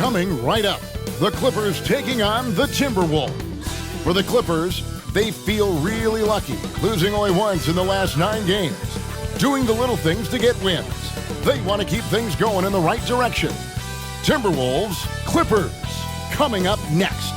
Coming right up, the Clippers taking on the Timberwolves. For the Clippers, they feel really lucky, losing only once in the last 9 games. Doing the little things to get wins. They want to keep things going in the right direction. Timberwolves, Clippers, coming up next.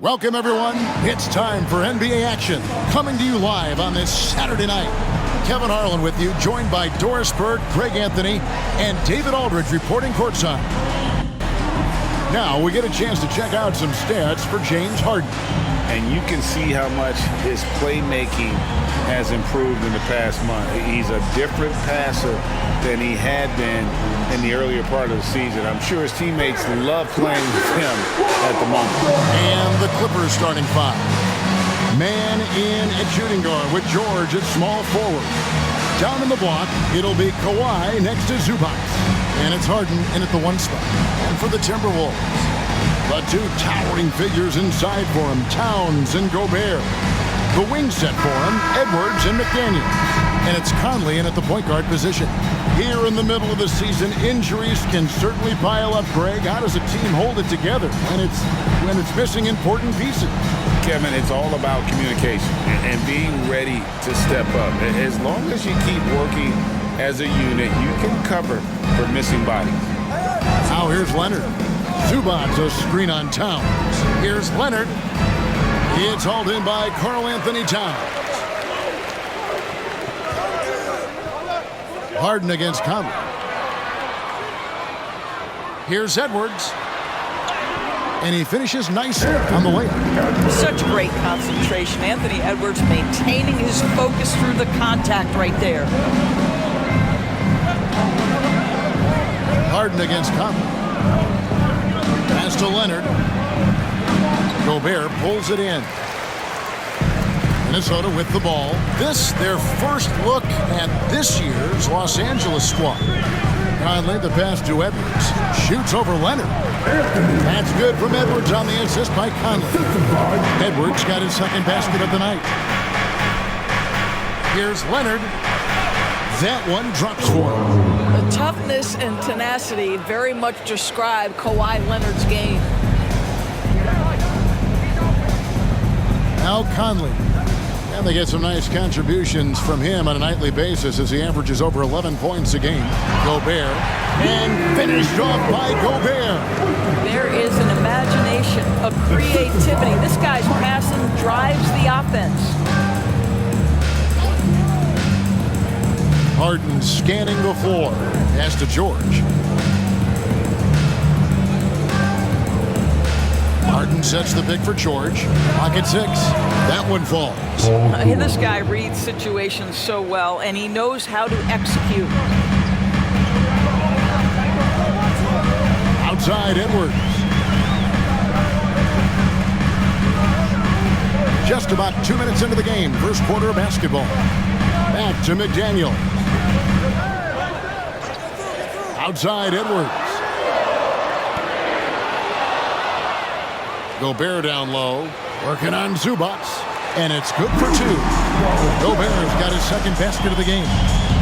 Welcome, everyone. It's time for NBA action. Coming to you live on this Saturday night. Kevin Harlan with you, joined by Doris Berg, Greg Anthony, and David Aldridge reporting courtside. Now we get a chance to check out some stats for James Harden. And you can see how much his playmaking has improved in the past month. He's a different passer than he had been in the earlier part of the season. I'm sure his teammates love playing with him at the moment. And the Clippers starting 5. Man in at shooting guard with George at small forward. Down in the block, it'll be Kawhi next to Zubac. And it's Harden in at the 1 spot. And for the Timberwolves, the 2 towering figures inside for him, Towns and Gobert. The wing set for him, Edwards and McDaniel. And it's Conley in at the point guard position. Here in the middle of the season, injuries can certainly pile up, Greg. How does a team hold it together when it's missing important pieces? Kevin, it's all about communication and being ready to step up. As long as you keep working as a unit, you can cover for missing bodies. Now here's Leonard. Zubac's a screen on Towns. Here's Leonard. It's hauled in by Karl Anthony Towns. Harden against Conley. Here's Edwards. And he finishes nicely on the layup. Such great concentration. Anthony Edwards maintaining his focus through the contact right there. Harden against Conley. Pass to Leonard. Gobert pulls it in. Minnesota with the ball. This, their first look at this year's Los Angeles squad. Conley, the pass to Edwards. Shoots over Leonard. That's good from Edwards on the assist by Conley. Edwards got his second basket of the night. Here's Leonard. That one drops for him. The toughness and tenacity very much describe Kawhi Leonard's game. Now Conley. And they get some nice contributions from him on a nightly basis as he averages over 11 points a game. Gobert. And finished off by Gobert. There is an imagination, a creativity. This guy's passing drives the offense. Harden scanning the floor. Pass to George. Harden sets the pick for George. Pocket 6. That one falls. This guy reads situations so well, and he knows how to execute. Outside Edwards. Just about 2 minutes into the game. First quarter of basketball. Back to McDaniel. Outside Edwards. Gobert down low, working on Zubac, and it's good for 2. Gobert's got his second basket of the game.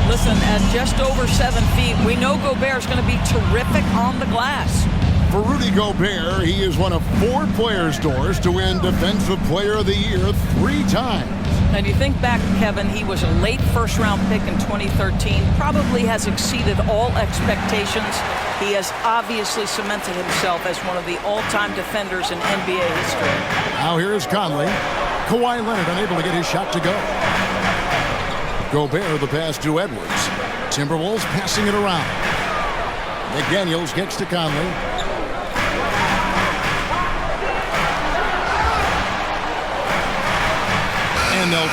Listen, at just over 7 feet, we know Gobert's going to be terrific on the glass. For Rudy Gobert, he is one of 4 players, Doris, to win Defensive Player of the Year 3 times. And you think back, Kevin, he was a late first-round pick in 2013, probably has exceeded all expectations. He has obviously cemented himself as one of the all-time defenders in NBA history. Now here is Conley. Kawhi Leonard unable to get his shot to go. Gobert the pass to Edwards. Timberwolves passing it around. McDaniels gets to Conley.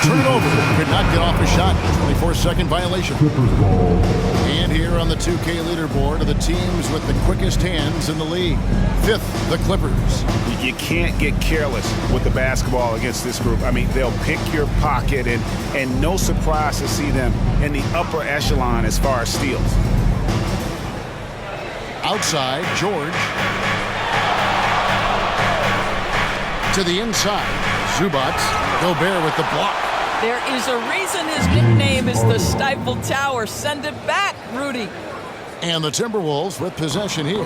turnover. Could not get off a shot. 24-second violation. And here on the 2K leaderboard are the teams with the quickest hands in the league. Fifth, the Clippers. You can't get careless with the basketball against this group. I mean, they'll pick your pocket, and no surprise to see them in the upper echelon as far as steals. Outside, George. To the inside, Zubats. Gobert with the block. There is a reason his nickname is the Stifle Tower. Send it back, Rudy. And the Timberwolves with possession here.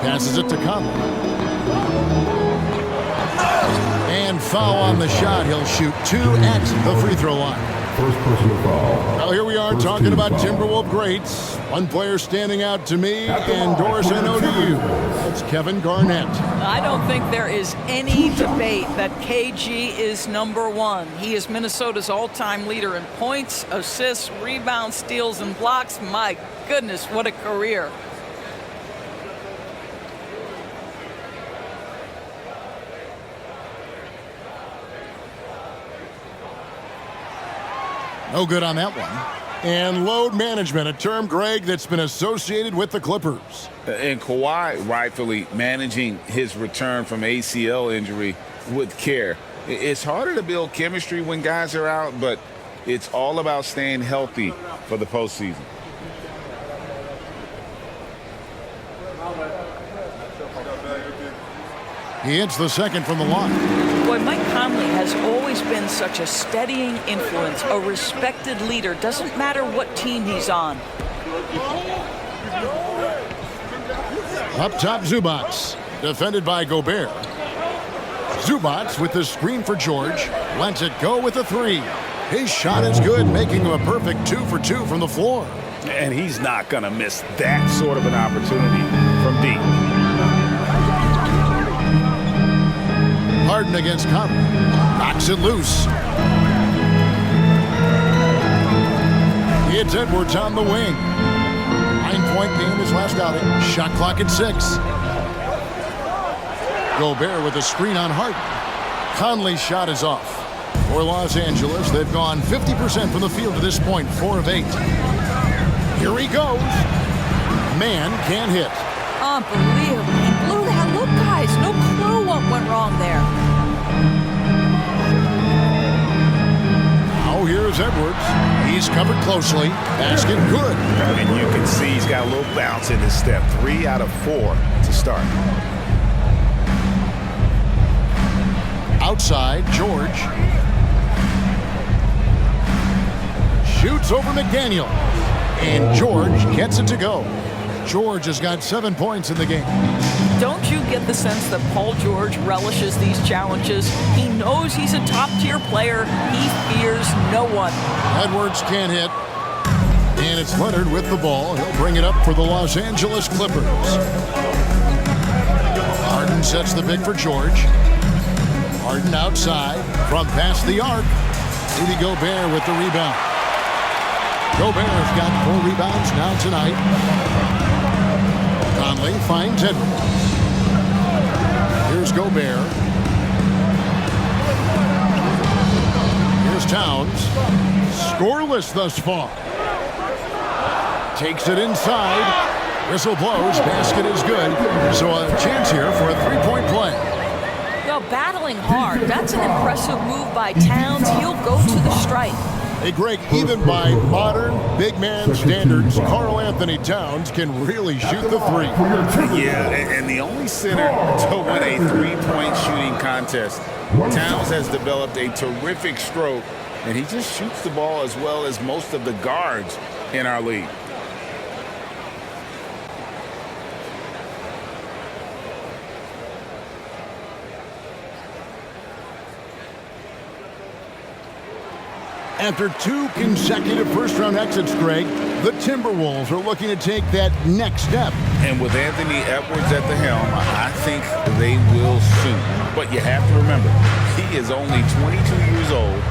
Passes it to Conley. And foul on the shot. He'll shoot 2 at the free throw line. First personal foul. Well, here we are talking about Timberwolves greats. One player standing out to me, and Doris, I know to you. It's Kevin Garnett. I don't think there is any debate that KG is number one. He is Minnesota's all-time leader in points, assists, rebounds, steals, and blocks. My goodness, what a career. No good on that one. And load management, a term, Greg, that's been associated with the Clippers. And Kawhi rightfully managing his return from ACL injury with care. It's harder to build chemistry when guys are out, but it's all about staying healthy for the postseason. He hits the second from the line. Boy, Mike Conley has always been such a steadying influence, a respected leader. Doesn't matter what team he's on. Up top, Zubats. Defended by Gobert. Zubats with the screen for George. Lets it go with a 3. His shot is good, making him a perfect 2 for 2 from the floor. And he's not going to miss that sort of an opportunity from deep. Harden against Conley. Knocks it loose. It's Edwards on the wing. 9-point game his last outing. Shot clock at 6. Gobert with a screen on Harden. Conley's shot is off. For Los Angeles, they've gone 50% from the field to this point, 4 of 8. Here he goes. Man can't hit. Unbelievable. He blew that look, guys. No clue what went wrong there. Now here's Edwards. He's covered closely. Basket good. And you can see he's got a little bounce in his step. 3 out of 4 to start. Outside, George. Shoots over McDaniel. And George gets it to go. George has got 7 points in the game. Don't you get the sense that Paul George relishes these challenges? He knows he's a top-tier player. He fears no one. Edwards can't hit. And it's Leonard with the ball. He'll bring it up for the Los Angeles Clippers. Harden sets the pick for George. Harden outside from past the arc. Rudy Gobert with the rebound. Gobert has got 4 rebounds now tonight. Conley finds Edwards. Here's Gobert. Here's Towns. Scoreless thus far. Takes it inside. Whistle blows. Basket is good. So a chance here for a 3-point play. Well, battling hard. That's an impressive move by Towns. He'll go to the stripe. Hey, Greg, even by modern big man standards, Karl Anthony Towns can really shoot the 3. Yeah, and the only center to win a 3-point shooting contest. Towns has developed a terrific stroke, and he just shoots the ball as well as most of the guards in our league. After 2 consecutive first-round exits, Greg, the Timberwolves are looking to take that next step. And with Anthony Edwards at the helm, I think they will soon. But you have to remember, he is only 22 years old.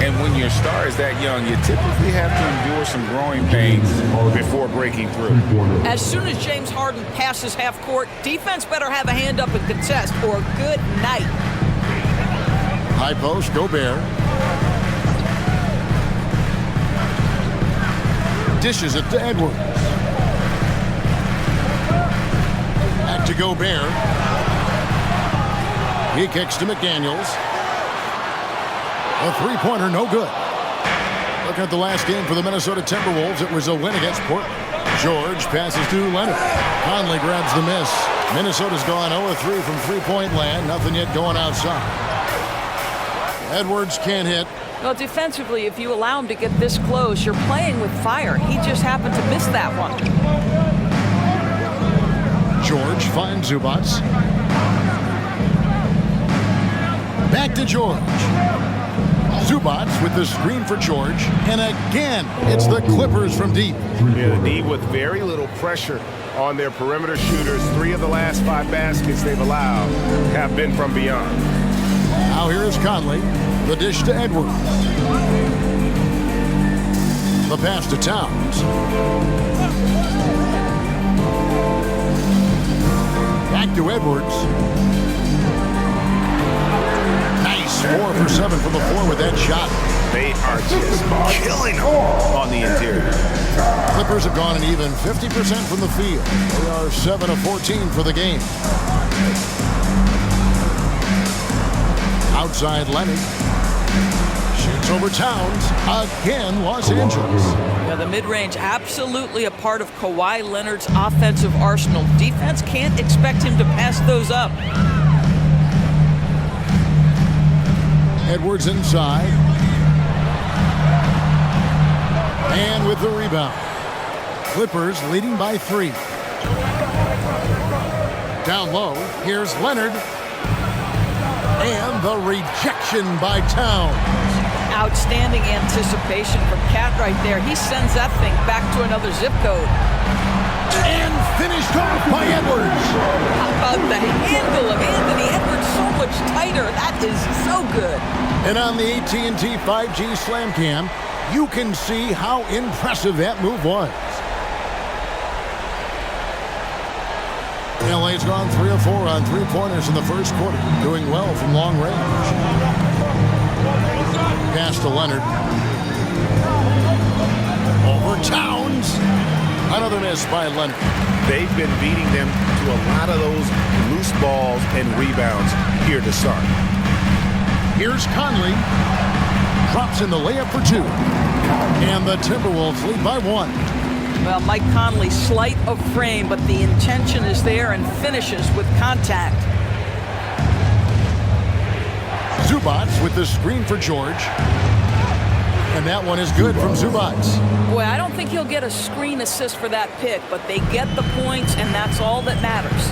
And when your star is that young, you typically have to endure some growing pains before breaking through. As soon as James Harden passes half court, defense better have a hand up and contest, or good night. High post, Gobert. Dishes it to Edwards. Back to Gobert. He kicks to McDaniels. A three-pointer, no good. Looking at the last game for the Minnesota Timberwolves, it was a win against Portland. George passes to Leonard. Conley grabs the miss. Minnesota's gone 0-3 from three-point land. Nothing yet going outside. Edwards can't hit. Well, defensively, if you allow him to get this close, you're playing with fire. He just happened to miss that one. George finds Zubac. Back to George. Zubac with the screen for George. And again, it's the Clippers from deep. Yeah, the D with very little pressure on their perimeter shooters. 3 of the last 5 baskets they've allowed have been from beyond. Now here is Conley. The dish to Edwards. The pass to Towns. Back to Edwards. Nice 4 for 7 from the floor with that shot. They are just killing them on the interior. Clippers have gone an even 50% from the field. They are 7 of 14 for the game. Outside Leonard. Shoots over Towns. Again, Los Angeles. Yeah, the mid-range absolutely a part of Kawhi Leonard's offensive arsenal. Defense can't expect him to pass those up. Edwards inside. And with the rebound. Clippers leading by 3. Down low, here's Leonard. And the rejection by Towns. Outstanding anticipation from Cat right there. He sends that thing back to another zip code. And finished off by Edwards. How about the handle of Anthony Edwards? So much tighter. That is so good. And on the AT&T 5G Slam Cam, you can see how impressive that move was. LA's gone 3 of 4 on three-pointers in the first quarter, doing well from long range. Pass to Leonard. Over Towns. Another miss by Leonard. They've been beating them to a lot of those loose balls and rebounds here to start. Here's Conley. Drops in the layup for 2. And the Timberwolves lead by 1. Well, Mike Conley, slight of frame, but the intention is there and finishes with contact. Zubac with the screen for George. And that one is good from Zubac. Boy, I don't think he'll get a screen assist for that pick, but they get the points, and that's all that matters.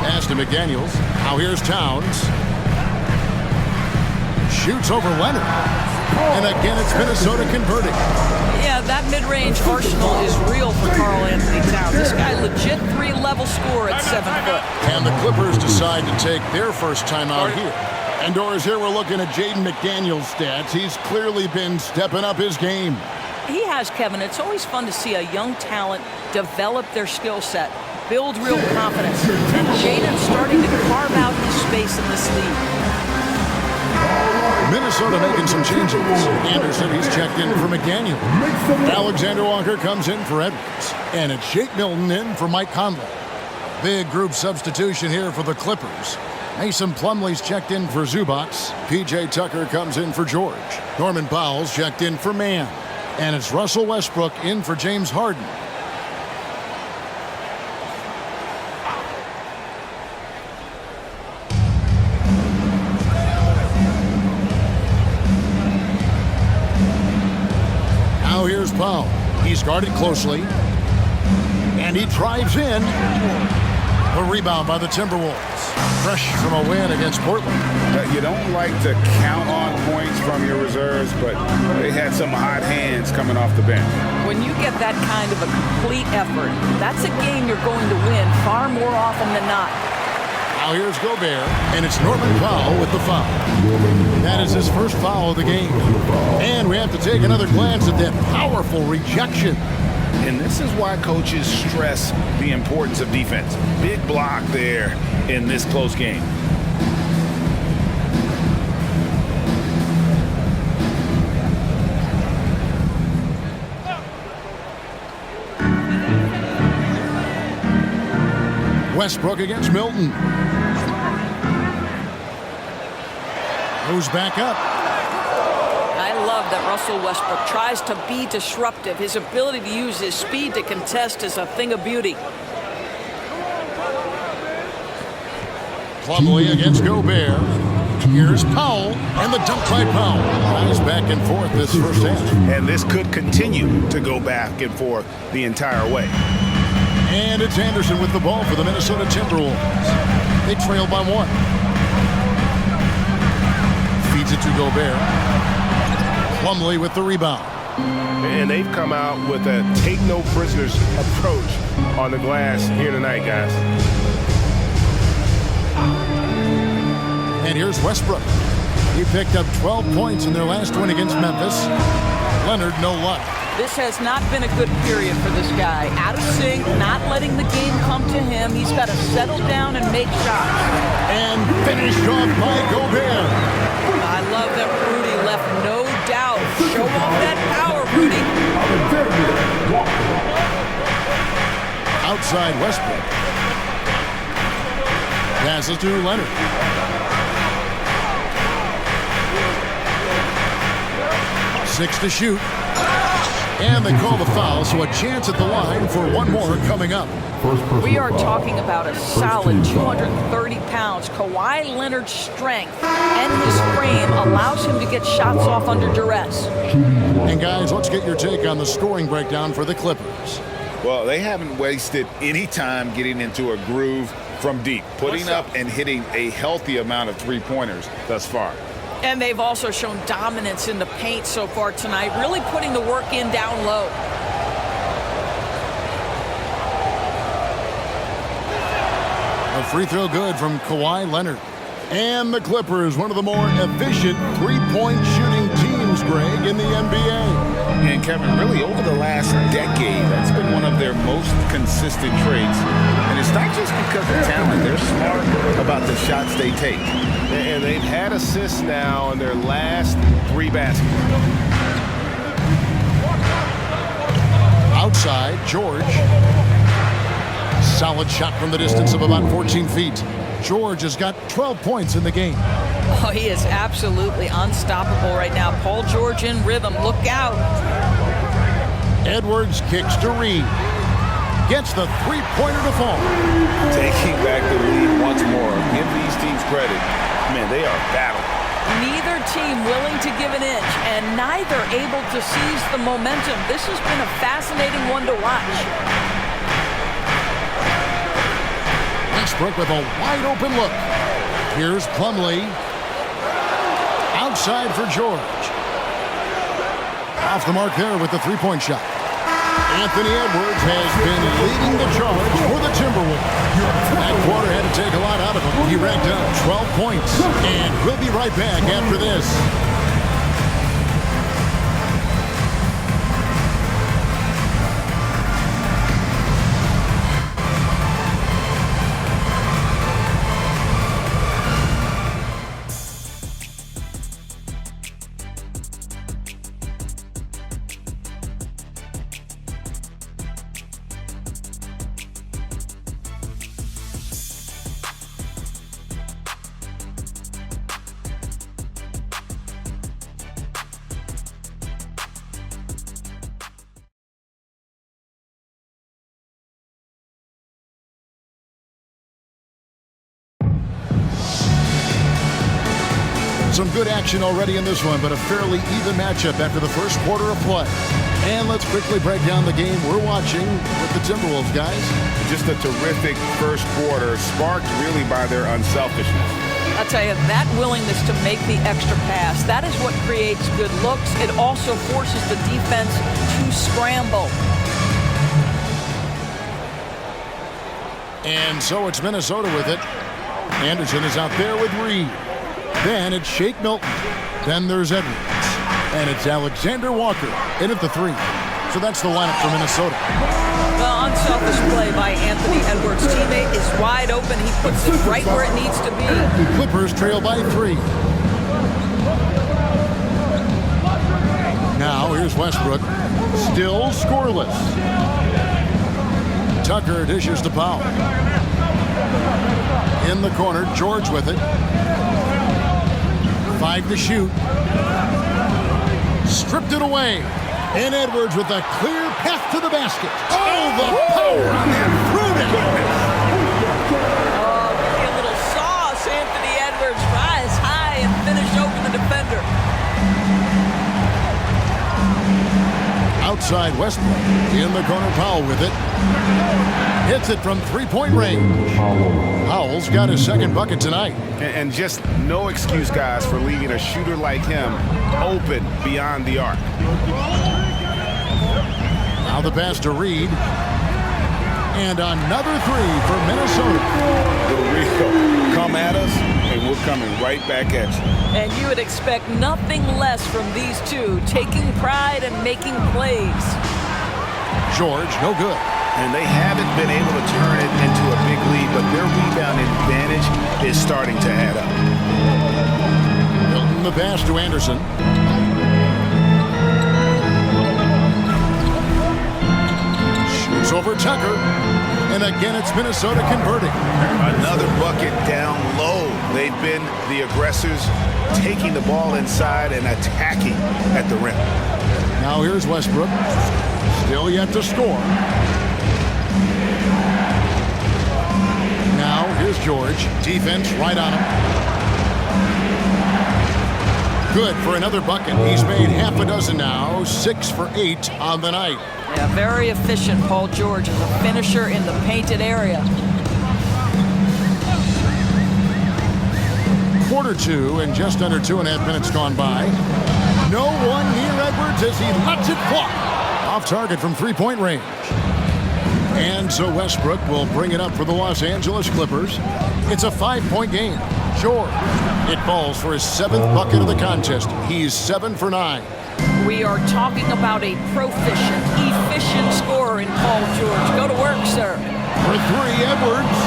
Pass to McDaniels. Now here's Towns. Shoots over Leonard. And again, it's Minnesota converting. Yeah, that mid-range arsenal is real for Karl Anthony Towns. This guy legit 3-level scorer at 7 foot. And the Clippers decide to take their first time out here. And Doris, here we're looking at Jaden McDaniels' stats. He's clearly been stepping up his game. He has, Kevin. It's always fun to see a young talent develop their skill set, build real confidence. And Jaden's starting to carve out his space in this league. Minnesota making some changes. Anderson, he's checked in for McDaniel. Alexander Walker comes in for Edwards. And it's Shake Milton in for Mike Conley. Big group substitution here for the Clippers. Mason Plumlee's checked in for Zubac. P.J. Tucker comes in for George. Norman Powell's checked in for Mann. And it's Russell Westbrook in for James Harden. Now here's Powell. He's guarded closely. And he drives in. The rebound by the Timberwolves. Fresh from a win against Portland. You don't like to count on points from your reserves, but they had some hot hands coming off the bench. When you get that kind of a complete effort, that's a game you're going to win far more often than not. Now here's Gobert, and it's Norman Powell with the foul. That is his first foul of the game. And we have to take another glance at that powerful rejection. And this is why coaches stress the importance of defense. Big block there in this close game. Westbrook against Milton. Goes back up. I love that Russell Westbrook tries to be disruptive. His ability to use his speed to contest is a thing of beauty. Plumlee against Gobert. Here's Powell, and the dunk by Powell. Guys back and forth this first half. And this could continue to go back and forth the entire way. And it's Anderson with the ball for the Minnesota Timberwolves. They trail by 1. Feeds it to Gobert. Plumlee with the rebound. And they've come out with a take-no-prisoners approach on the glass here tonight, guys. And here's Westbrook. He picked up 12 points in their last win against Memphis. Leonard, no luck. This has not been a good period for this guy. Out of sync, not letting the game come to him. He's got to settle down and make shots. And finished off by Gobert. I love that Rudy left no doubt. Show off that power, Rudy. Outside Westbrook. Passes to Leonard. Six to shoot. And they call the foul, so a chance at the line for one more coming up. We are talking about a solid 230 pounds. Kawhi Leonard's strength and his frame allows him to get shots off under duress. And guys, let's get your take on the scoring breakdown for the Clippers. Well, they haven't wasted any time getting into a groove from deep, putting up and hitting a healthy amount of three-pointers thus far. And they've also shown dominance in the paint so far tonight, really putting the work in down low. A free throw good from Kawhi Leonard. And the Clippers, one of the more efficient three-point shooting teams, Greg, in the NBA. And Kevin, really over the last decade, that's been one of their most consistent traits. And it's not just because of talent. They're smart about the shots they take. And they've had assists now in their last 3 baskets. Outside, George. Solid shot from the distance of about 14 feet. George has got 12 points in the game. Oh, he is absolutely unstoppable right now. Paul George in rhythm. Look out. Edwards kicks to Reed. Gets the three-pointer to fall. Taking back the lead once more. Give these teams credit. Man, they are battling. Neither team willing to give an inch, and neither able to seize the momentum. This has been a fascinating one to watch. Westbrook with a wide-open look. Here's Plumlee. Outside for George. Off the mark there with the three-point shot. Anthony Edwards has been leading the charge for the Timberwolves. That quarter had to take a lot out of him. He racked up 12 points. And we'll be right back after this. Some good action already in this one, but a fairly even matchup after the first quarter of play. And let's quickly break down the game we're watching with the Timberwolves, guys. Just a terrific first quarter, sparked really by their unselfishness. I'll tell you, that willingness to make the extra pass, that is what creates good looks. It also forces the defense to scramble. And so it's Minnesota with it. Anderson is out there with Reed. Then it's Shake Milton. Then there's Edwards. And it's Alexander Walker in at the 3. So that's the lineup for Minnesota. The unselfish play by Anthony Edwards' teammate is wide open. He puts it right where it needs to be. Clippers trail by 3. Now here's Westbrook. Still scoreless. Tucker dishes to Powell. In the corner, George with it. 5 to shoot. Stripped it away. And Edwards with a clear path to the basket. Oh, the power on that throwdown. A little sauce. Anthony Edwards rise high and finish over the defender. Outside Westbrook. In the corner, Powell with it. Hits it from three-point range. Powell's got his second bucket tonight. And just no excuse, guys, for leaving a shooter like him open beyond the arc. Now the pass to Reed. And another three for Minnesota. Little Rico, come at us, and we're coming right back at you. And you would expect nothing less from these two, taking pride and making plays. George, no good. And they haven't been able to turn it into a big lead, but their rebound advantage is starting to add up. Milton the pass to Anderson. Shoots over Tucker. And again, it's Minnesota converting. Another bucket down low. They've been the aggressors, taking the ball inside and attacking at the rim. Now here's Westbrook. Still yet to score. Now here's George. Defense right on him. Good for another bucket. He's made half a dozen now. 6 for 8 on the night. Yeah, very efficient, Paul George, as a finisher in the painted area. Quarter 2 and just under 2.5 minutes gone by. No one near Edwards as he lets it fly. Off target from three-point range. And so Westbrook will bring it up for the Los Angeles Clippers. It's a 5-point game. George, it falls for his 7th bucket of the contest. He's 7 for 9. We are talking about a proficient, efficient scorer in Paul George. Go to work, sir. For 3, Edwards.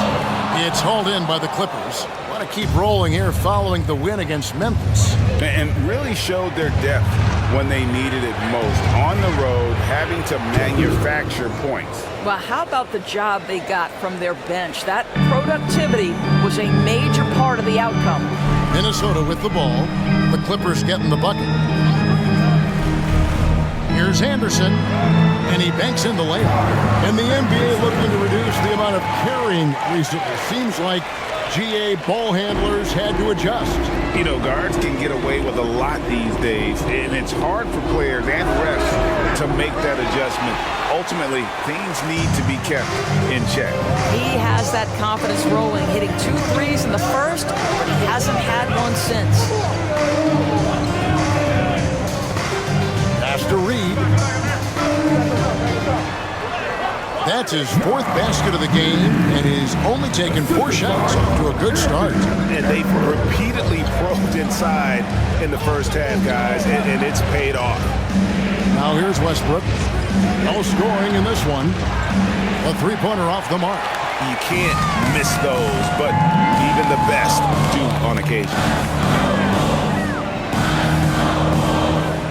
It's hauled in by the Clippers. Want to keep rolling here following the win against Memphis. And really showed their depth when they needed it most. On the road, having to manufacture points. Well, how about the job they got from their bench? That productivity was a major part of the outcome. Minnesota with the ball. The Clippers getting the bucket. Here's Anderson, and he banks in the layup. And the NBA looking to reduce the amount of carrying recently. Seems like GA ball handlers had to adjust. You know, guards can get away with a lot these days, and it's hard for players and refs to make that adjustment. Ultimately, things need to be kept in check. He has that confidence rolling, hitting 2 threes in the first, but he hasn't had one since. Pass to Reed. That's his 4th basket of the game, and he's only taken 4 shots to a good start. And they've repeatedly probed inside in the first half, guys, and it's paid off. Now here's Westbrook. No scoring in this one. A 3-pointer off the mark. You can't miss those, but even the best do on occasion.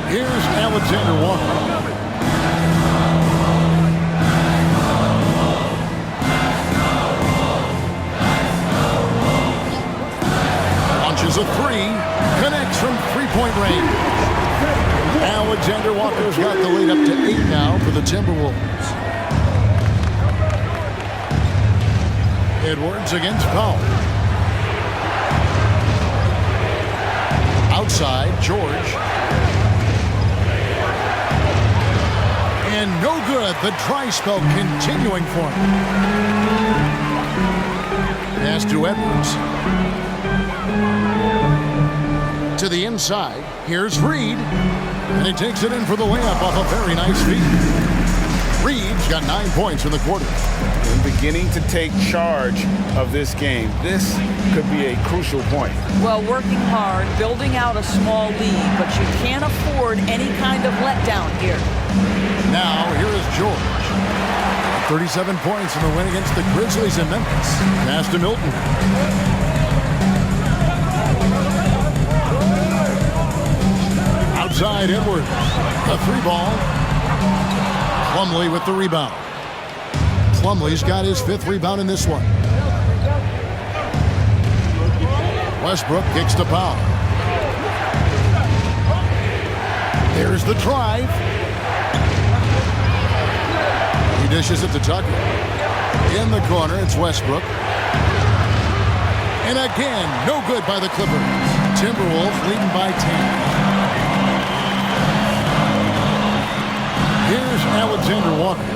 Here's Alexander Walker. Launches a 3, connects from 3-point range. Alexander Walker's got the lead up to 8 now for the Timberwolves. Edwards against Powell. Outside, George. And no good. The dry spell continuing for him. Pass to Edwards. To the inside. Here's Reed. And he takes it in for the layup off a very nice feed. Reed's got 9 points in the quarter. And beginning to take charge of this game. This could be a crucial point. Well, working hard, building out a small lead, but you can't afford any kind of letdown here. Now, here is George. 37 points in the win against the Grizzlies in Memphis. Pass to Milton. Outside, Edwards. A 3-ball. Plumlee with the rebound. Plumlee's got his 5th rebound in this one. Westbrook kicks to Powell. There's the drive. He dishes it to Tucker. In the corner, it's Westbrook. And again, no good by the Clippers. Timberwolves leading by 10. Here's Alexander Walker.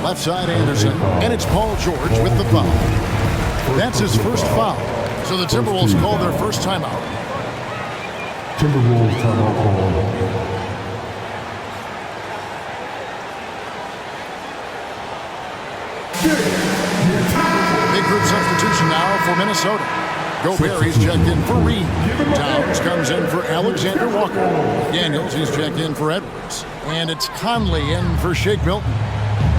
Left side Anderson, and it's Paul George with the foul. That's his first foul. So the Timberwolves call their first timeout. Timberwolves timeout call. Big group substitution now for Minnesota. Gobert, he's checked in for Reed. Towns comes in for Alexander Walker. Daniels, he's checked in for Edwards. And it's Conley in for Shake Milton.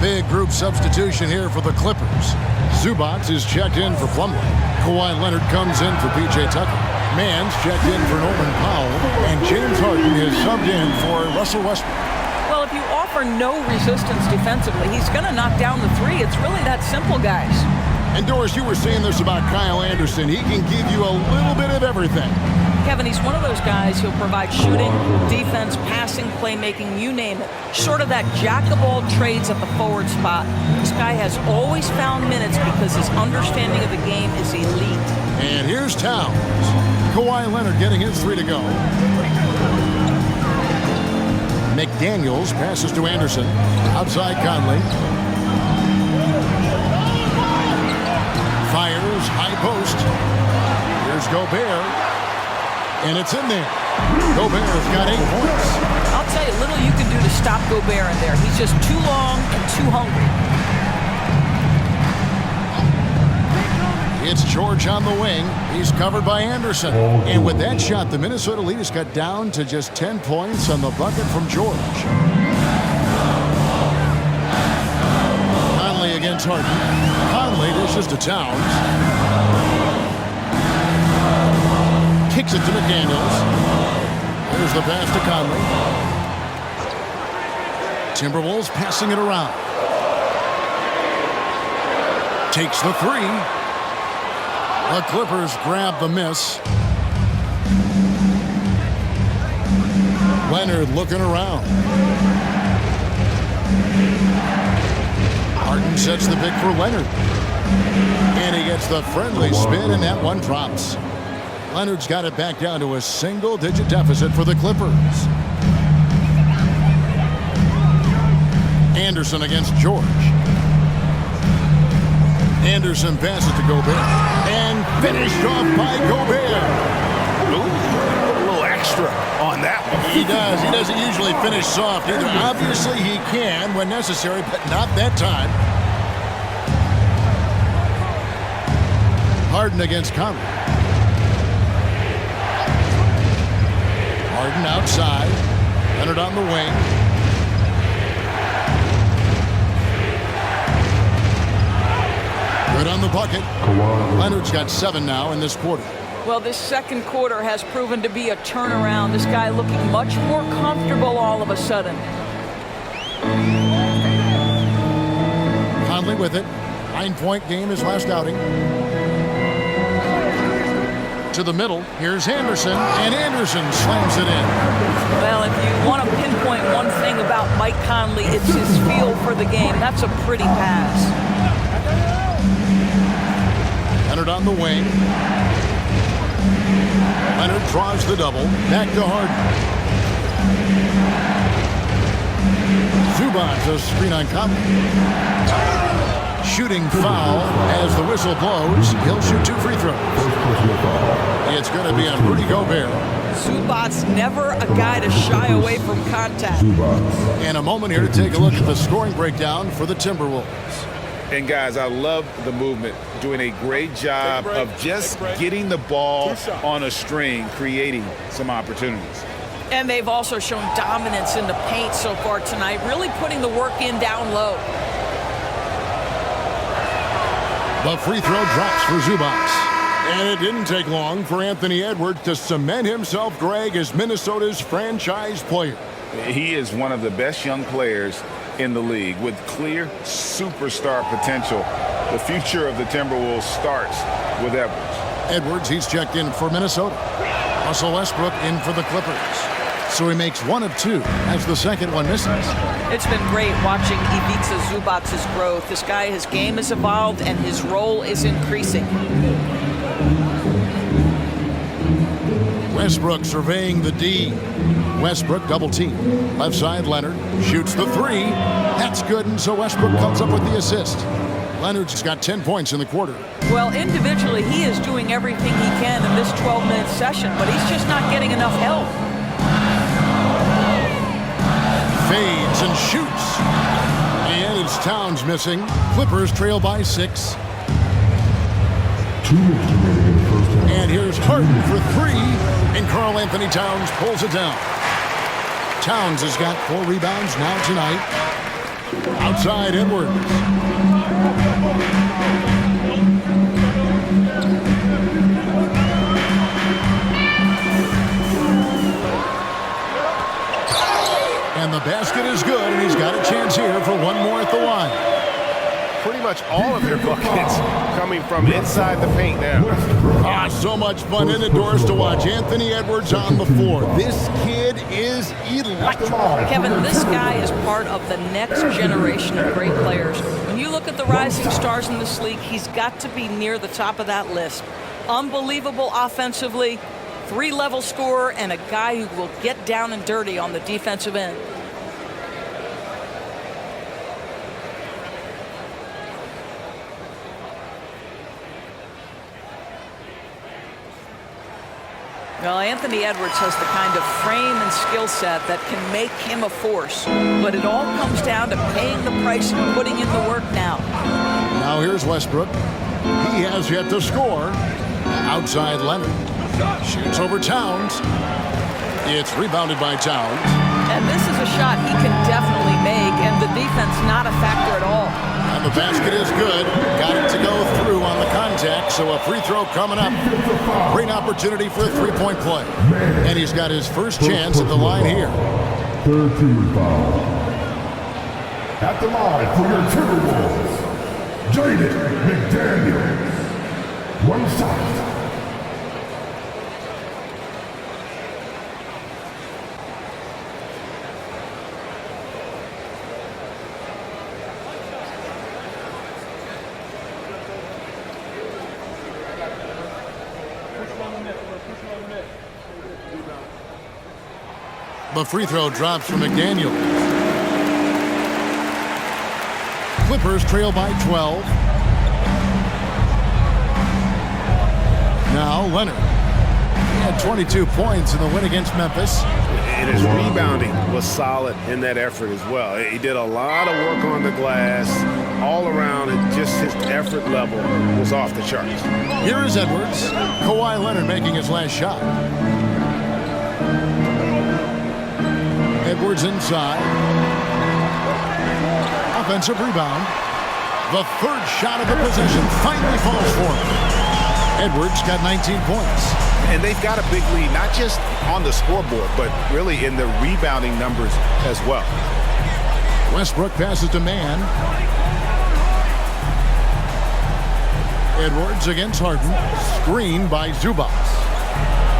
Big group substitution here for the Clippers. Zubac is checked in for Plumlee. Kawhi Leonard comes in for P.J. Tucker. Mann's checked in for Norman Powell. And James Harden is subbed in for Russell Westbrook. Well, if you offer no resistance defensively, he's going to knock down the three. It's really that simple, guys. And Doris, you were saying this about Kyle Anderson. He can give you a little bit of everything. Kevin, he's one of those guys who'll provide shooting, defense, passing, playmaking, you name it. Sort of that jack of all trades at the forward spot. This guy has always found minutes because his understanding of the game is elite. And here's Towns. Kawhi Leonard getting his three to go. McDaniels passes to Anderson. Outside Conley. Fires, high post. Here's Gobert. And it's in there. Gobert's got 8 points. I'll tell you, little you can do to stop Gobert in there. He's just too long and too hungry. It's George on the wing. He's covered by Anderson. And with that shot, the Minnesota lead is cut down to just 10 points on the bucket from George. Conley against Harden. Conley dishes to Towns. Kicks it to McDaniels. There's the pass to Conley. Timberwolves passing it around. Takes the three. The Clippers grab the miss. Leonard looking around. Harden sets the pick for Leonard. And he gets the friendly spin, and that one drops. Leonard's got it back down to a single-digit deficit for the Clippers. Anderson against George. Anderson passes to Gobert. And finished off by Gobert. Ooh, a little extra on that one. He does. He doesn't usually finish soft either. Obviously, he can when necessary, but not that time. Harden against Conley. Harden outside. Leonard on the wing. Good on the bucket. Leonard's got 7 now in this quarter. Well, this second quarter has proven to be a turnaround. This guy looking much more comfortable all of a sudden. Conley with it. 9-point game his last outing. To the middle, here's Anderson, and Anderson slams it in. Well, if you want to pinpoint one thing about Mike Conley, it's his feel for the game. That's a pretty pass. Leonard on the wing. Leonard draws the double. Back to Harden. Zubac, a screen on Conley. Shooting foul as the whistle blows. He'll shoot 2 free throws. It's going to be on Rudy Gobert. Zubac's never a guy to shy away from contact. And a moment here to take a look at the scoring breakdown for the Timberwolves. And guys, I love the movement, doing a great job of just getting the ball on a string, creating some opportunities. And they've also shown dominance in the paint so far tonight, really putting the work in down low. The free throw drops for Zubac. And it didn't take long for Anthony Edwards to cement himself, Greg, as Minnesota's franchise player. He is one of the best young players in the league with clear superstar potential. The future of the Timberwolves starts with Edwards. Edwards, he's checked in for Minnesota. Russell Westbrook in for the Clippers. So he makes 1 of 2 as the second one misses. It's been great watching Ivica Zubac's growth. This guy, his game has evolved and his role is increasing. Westbrook surveying the D. Westbrook double team. Left side, Leonard shoots the 3. That's good, and so Westbrook comes up with the assist. Leonard's got 10 points in the quarter. Well, individually, he is doing everything he can in this 12-minute session, but he's just not getting enough help. Fades and shoots. And it's Towns missing. Clippers trail by 6. And here's Harden for 3. And Karl Anthony Towns pulls it down. Towns has got 4 rebounds now tonight. Outside Edwards. And the basket is good, and he's got a chance here for one more at the line. Pretty much all of their buckets coming from inside the paint now. So much fun in the doors to watch. Anthony Edwards on the floor. This kid is electric. Kevin, this guy is part of the next generation of great players. When you look at the rising stars in this league, he's got to be near the top of that list. Unbelievable offensively, 3-level scorer, and a guy who will get down and dirty on the defensive end. Well, Anthony Edwards has the kind of frame and skill set that can make him a force. But it all comes down to paying the price and putting in the work now. Now here's Westbrook. He has yet to score. Outside Leonard. Shoots over Towns. It's rebounded by Towns. And this is a shot he can definitely make, and the defense not a factor at all. And the basket is good. Got it to go through on the contact, so a free throw coming up. Great opportunity for a three-point play. And he's got his first chance at the line here. Third team foul. At the line for your Timberwolves, Jaden McDaniels. One shot. The free throw drops for McDaniel. Clippers trail by 12. Now Leonard. He had 22 points in the win against Memphis. And his rebounding was solid in that effort as well. He did a lot of work on the glass. All around, just his effort level was off the charts. Here is Edwards. Kawhi Leonard making his last shot. Edwards inside. Offensive rebound. The third shot of the possession finally falls for him. Edwards got 19 points. And they've got a big lead, not just on the scoreboard, but really in the rebounding numbers as well. Westbrook passes to Mann. Edwards against Harden. Screen by Zubac.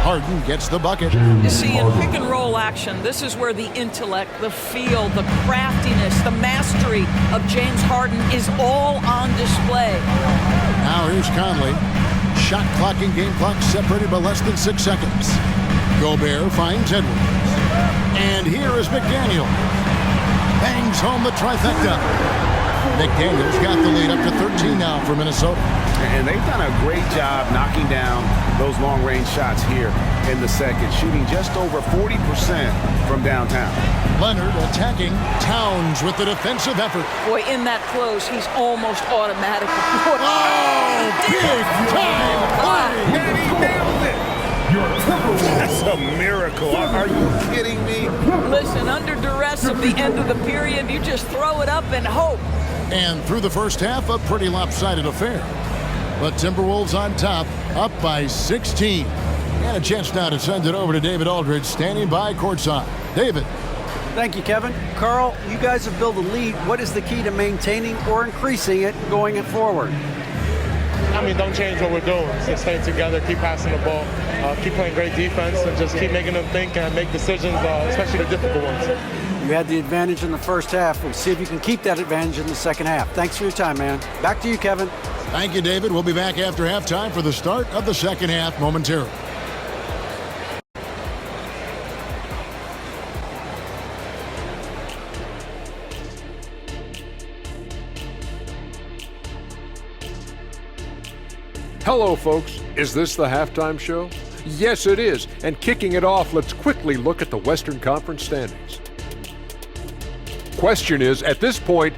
Harden gets the bucket. You see, in pick and roll action, this is where the intellect, the feel, the craftiness, the mastery of James Harden is all on display. Now here's Conley. Shot clock and game clock separated by less than 6 seconds. Gobert finds Edwards. And here is McDaniel. Bangs home the trifecta. McDaniel's got the lead up to 13 now for Minnesota. And they've done a great job knocking down those long-range shots here in the second, shooting just over 40% from downtown. Leonard attacking Towns with the defensive effort. Boy, in that close, he's almost automatic. Oh, big time play! And he nailed it! That's a miracle. Are you kidding me? Listen, under duress at the end of the period, you just throw it up and hope. And through the first half, a pretty lopsided affair. But Timberwolves on top, up by 16. And a chance now to send it over to David Aldridge, standing by courtside. David. Thank you, Kevin. Carl, you guys have built a lead. What is the key to maintaining or increasing it going forward? I mean, don't change what we're doing. Just stay together, keep passing the ball, keep playing great defense, and just keep making them think and make decisions, especially the difficult ones. You had the advantage in the first half. We'll see if you can keep that advantage in the second half. Thanks for your time, man. Back to you, Kevin. Thank you, David. We'll be back after halftime for the start of the second half momentarily. Hello, folks. Is this the halftime show? Yes, it is. And kicking it off, let's quickly look at the Western Conference standings. Question is, at this point,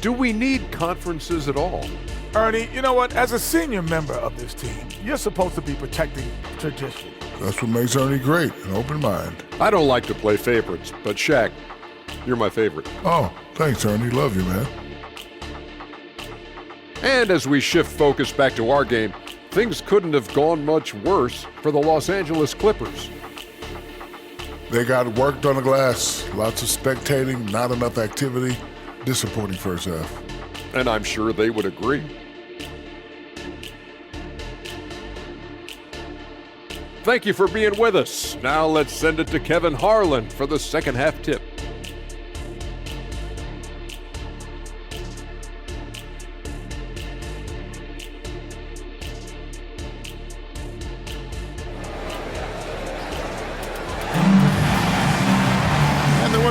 do we need conferences at all? Ernie, you know what? As a senior member of this team, you're supposed to be protecting tradition. That's what makes Ernie great, an open mind. I don't like to play favorites, but Shaq, you're my favorite. Oh, thanks, Ernie. Love you, man. And as we shift focus back to our game, things couldn't have gone much worse for the Los Angeles Clippers. They got worked on the glass. Lots of spectating, not enough activity. Disappointing first half. And I'm sure they would agree. Thank you for being with us. Now let's send it to Kevin Harlan for the second half tip.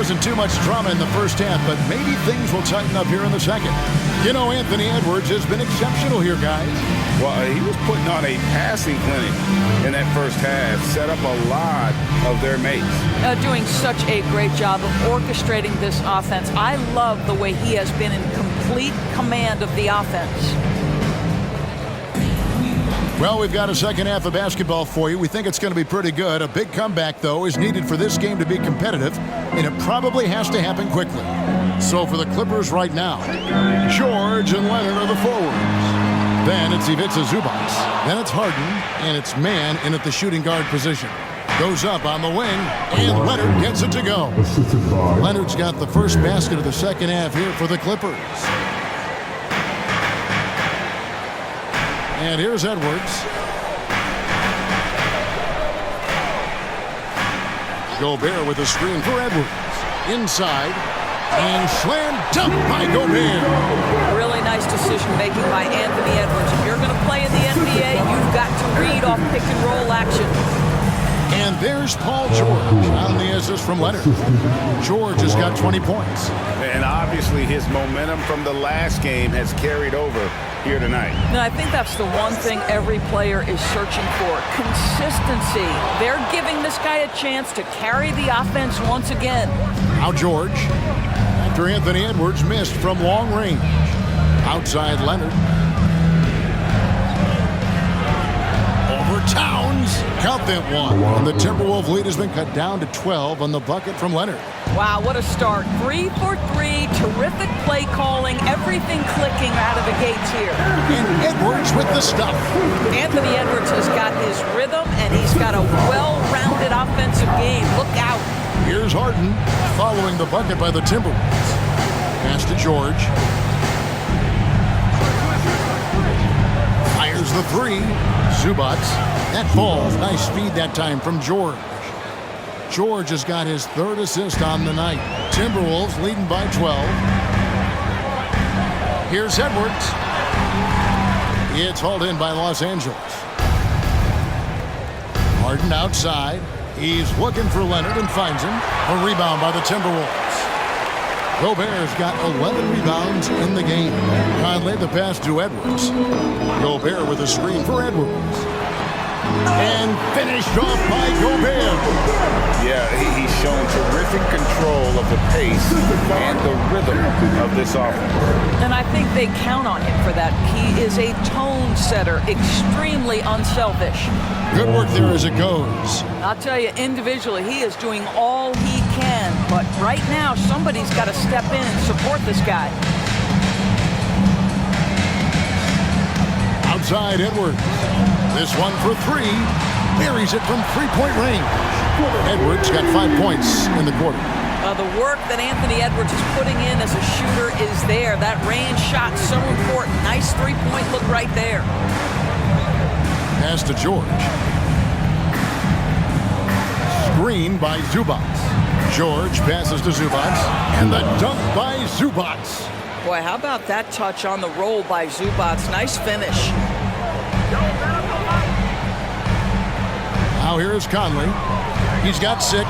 Wasn't too much drama in the first half, but maybe things will tighten up here in the second. You know, Anthony Edwards has been exceptional here, guys. Well, he was putting on a passing clinic in that first half, set up a lot of their mates. Doing such a great job of orchestrating this offense. I love the way he has been in complete command of the offense. Well, we've got a second half of basketball for you. We think it's going to be pretty good. A big comeback, though, is needed for this game to be competitive, and it probably has to happen quickly. So for the Clippers right now, George and Leonard are the forwards. Then it's Ivica Zubac. Then it's Harden, and it's Mann in at the shooting guard position. Goes up on the wing, and Leonard gets it to go. Leonard's got the first basket of the second half here for the Clippers. And here's Edwards. Gobert with a screen for Edwards. Inside. And slam dunk by Gobert. Really nice decision-making by Anthony Edwards. If you're going to play in the NBA, you've got to read off pick-and-roll action. And there's Paul George on the assist from Leonard. George has got 20 points. And obviously his momentum from the last game has carried over here tonight. And I think that's the one thing every player is searching for. Consistency. They're giving this guy a chance to carry the offense once again. Now George, after Anthony Edwards missed from long range. Outside Leonard. Over Towns. Count that one. And the Timberwolves lead has been cut down to 12 on the bucket from Leonard. Wow, what a start. 3 for 3. Terrific play calling. Everything clicking out of the gates here. And Edwards with the stuff. Anthony Edwards has got his rhythm, and he's got a well-rounded offensive game. Look out. Here's Harden following the bucket by the Timberwolves. Pass to George. Fires the three. Zubac. That falls. Nice speed that time from George. George has got his third assist on the night. Timberwolves leading by 12. Here's Edwards. It's hauled in by Los Angeles. Harden outside. He's looking for Leonard and finds him. A rebound by the Timberwolves. Gobert's got 11 rebounds in the game. Conley the pass to Edwards. Gobert with a screen for Edwards. And finished off by Gobert. Yeah, he's shown terrific control of the pace and the rhythm of this offense. And I think they count on him for that. He is a tone setter, extremely unselfish. Good work there as it goes. I'll tell you, individually, he is doing all he can. But right now, somebody's got to step in and support this guy. Outside Edwards. This one for three. Buries it from three-point range. Edwards got 5 points in the quarter. The work that Anthony Edwards is putting in as a shooter is there. That range shot so important. Nice three-point look right there. Pass to George. Screen by Zubac. George passes to Zubac. And the dunk by Zubac. Boy, how about that touch on the roll by Zubac? Nice finish. Now here is Conley. He's got 6.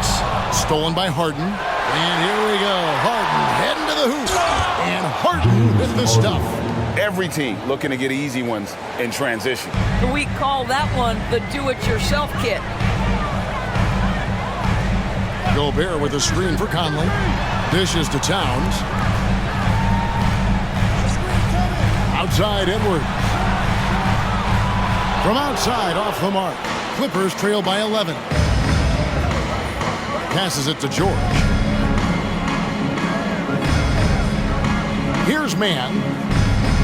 Stolen by Harden. And here we go. Harden heading to the hoop. And Harden with the stuff. Every team looking to get easy ones in transition. We call that one the do-it-yourself kit. Gobert with a screen for Conley. Dishes to Towns. Outside Edwards. From outside off the mark. Clippers trail by 11. Passes it to George. Here's Mann.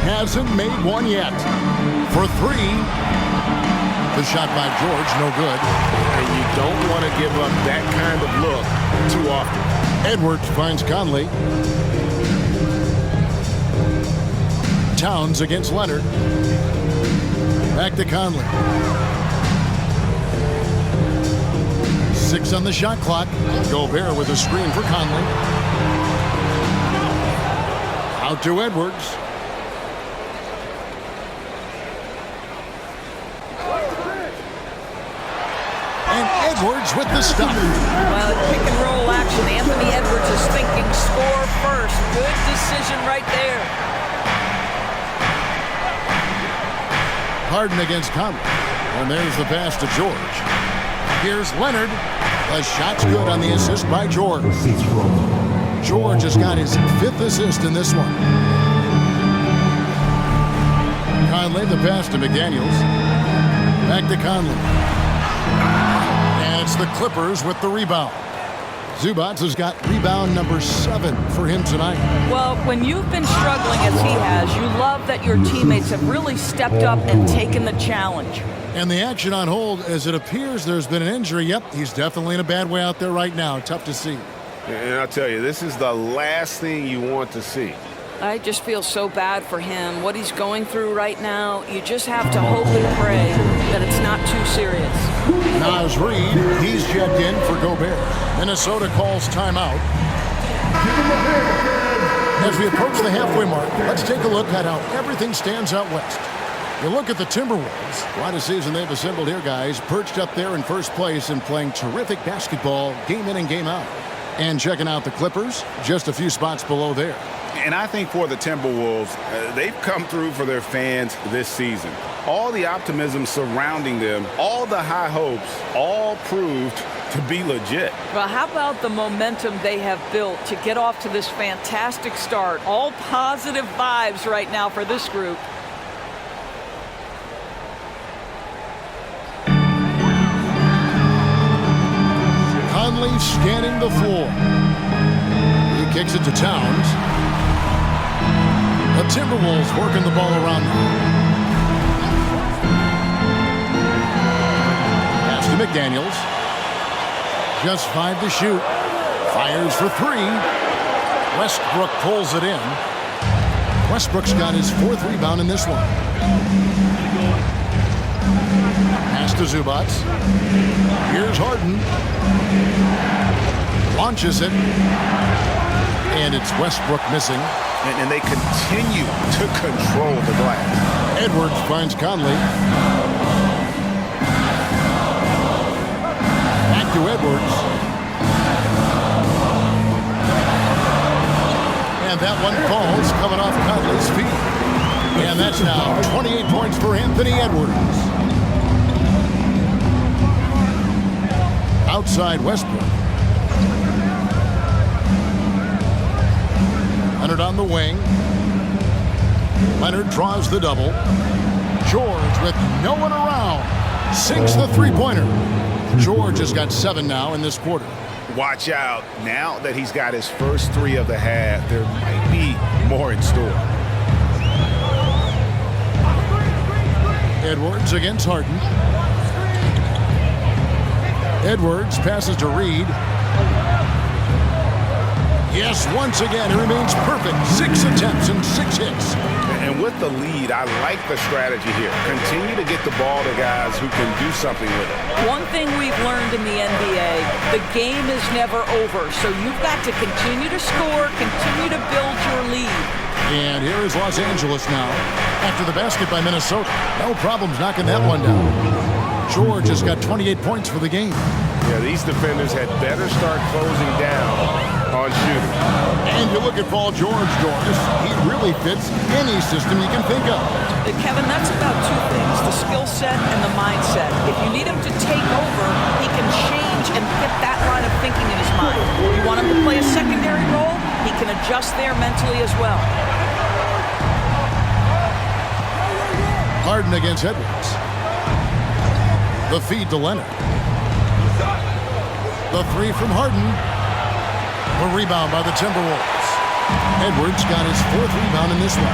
Hasn't made one yet. For 3. The shot by George, no good. And you don't want to give up that kind of look too often. Edwards finds Conley. Towns against Leonard. Back to Conley. 6 on the shot clock. Gobert with a screen for Conley. Out to Edwards. And Edwards with the stuff. Well, pick and roll action. Anthony Edwards is thinking score first. Good decision right there. Harden against Conley. And there's the pass to George. Here's Leonard. The shot's good on the assist by George. George has got his 5th assist in this one. Conley, the pass to McDaniels. Back to Conley. And it's the Clippers with the rebound. Zubac has got rebound number 7 for him tonight. Well, when you've been struggling as he has, you love that your teammates have really stepped up and taken the challenge. And the action on hold, as it appears there's been an injury. Yep, he's definitely in a bad way out there right now. Tough to see. And I'll tell you, this is the last thing you want to see. I just feel so bad for him. What he's going through right now, you just have to hope and pray that it's not too serious. Naz Reid, he's checked in for Gobert. Minnesota calls timeout. As we approach the halfway mark, let's take a look at how everything stands out west. You look at the Timberwolves. What a season they've assembled here, guys. Perched up there in first place and playing terrific basketball game in and game out. And checking out the Clippers, just a few spots below there. And I think for the Timberwolves, they've come through for their fans this season. All the optimism surrounding them, all the high hopes, all proved to be legit. Well, how about the momentum they have built to get off to this fantastic start? All positive vibes right now for this group. Conley scanning the floor. He kicks it to Towns. The Timberwolves working the ball around them. Pass to McDaniels. Just 5 to shoot. Fires for 3. Westbrook pulls it in. Westbrook's got his 4th rebound in this one. Pass to Zubac. Here's Harden. Launches it. And it's Westbrook missing. And they continue to control the glass. Edwards finds Conley. Back to Edwards. And that one falls coming off Conley's feet. And that's now 28 points for Anthony Edwards. Outside Westbrook. Leonard on the wing. Leonard draws the double. George with no one around. Sinks the three-pointer. George has got 7 now in this quarter. Watch out. Now that he's got his first 3 of the half, there might be more in store. Edwards against Harden. Edwards passes to Reid. Yes, once again, he remains perfect. 6 attempts and 6 hits. And with the lead, I like the strategy here. Continue to get the ball to guys who can do something with it. One thing we've learned in the NBA, the game is never over. So you've got to continue to score, continue to build your lead. And here is Los Angeles now. After the basket by Minnesota. No problems knocking that one down. George has got 28 points for the game. Yeah, these defenders had better start closing down on shooting. And you look at Paul George, Doris. He really fits any system you can think of. Kevin, that's about 2 things, the skill set and the mindset. If you need him to take over, he can change and fit that line of thinking in his mind. You want him to play a secondary role, he can adjust there mentally as well. Harden against Edwards. The feed to Leonard. The 3 from Harden. A rebound by the Timberwolves. Edwards got his 4th rebound in this one.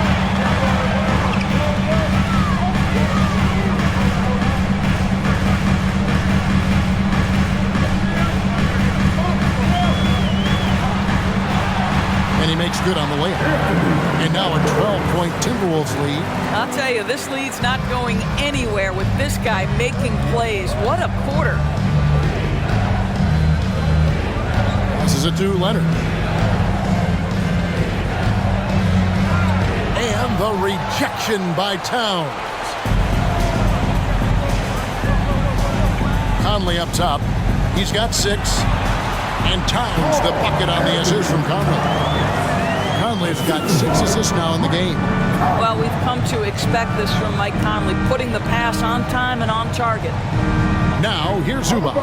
And he makes good on the layup. And now a 12-point Timberwolves lead. I'll tell you, this lead's not going anywhere with this guy making plays. What a quarter. Passes it to Leonard. And the rejection by Towns. Conley up top. He's got 6. And Towns the bucket on the assist from Conley. Conley's got 6 assists now in the game. Well, we've come to expect this from Mike Conley, putting the pass on time and on target. Now, here's Zubac.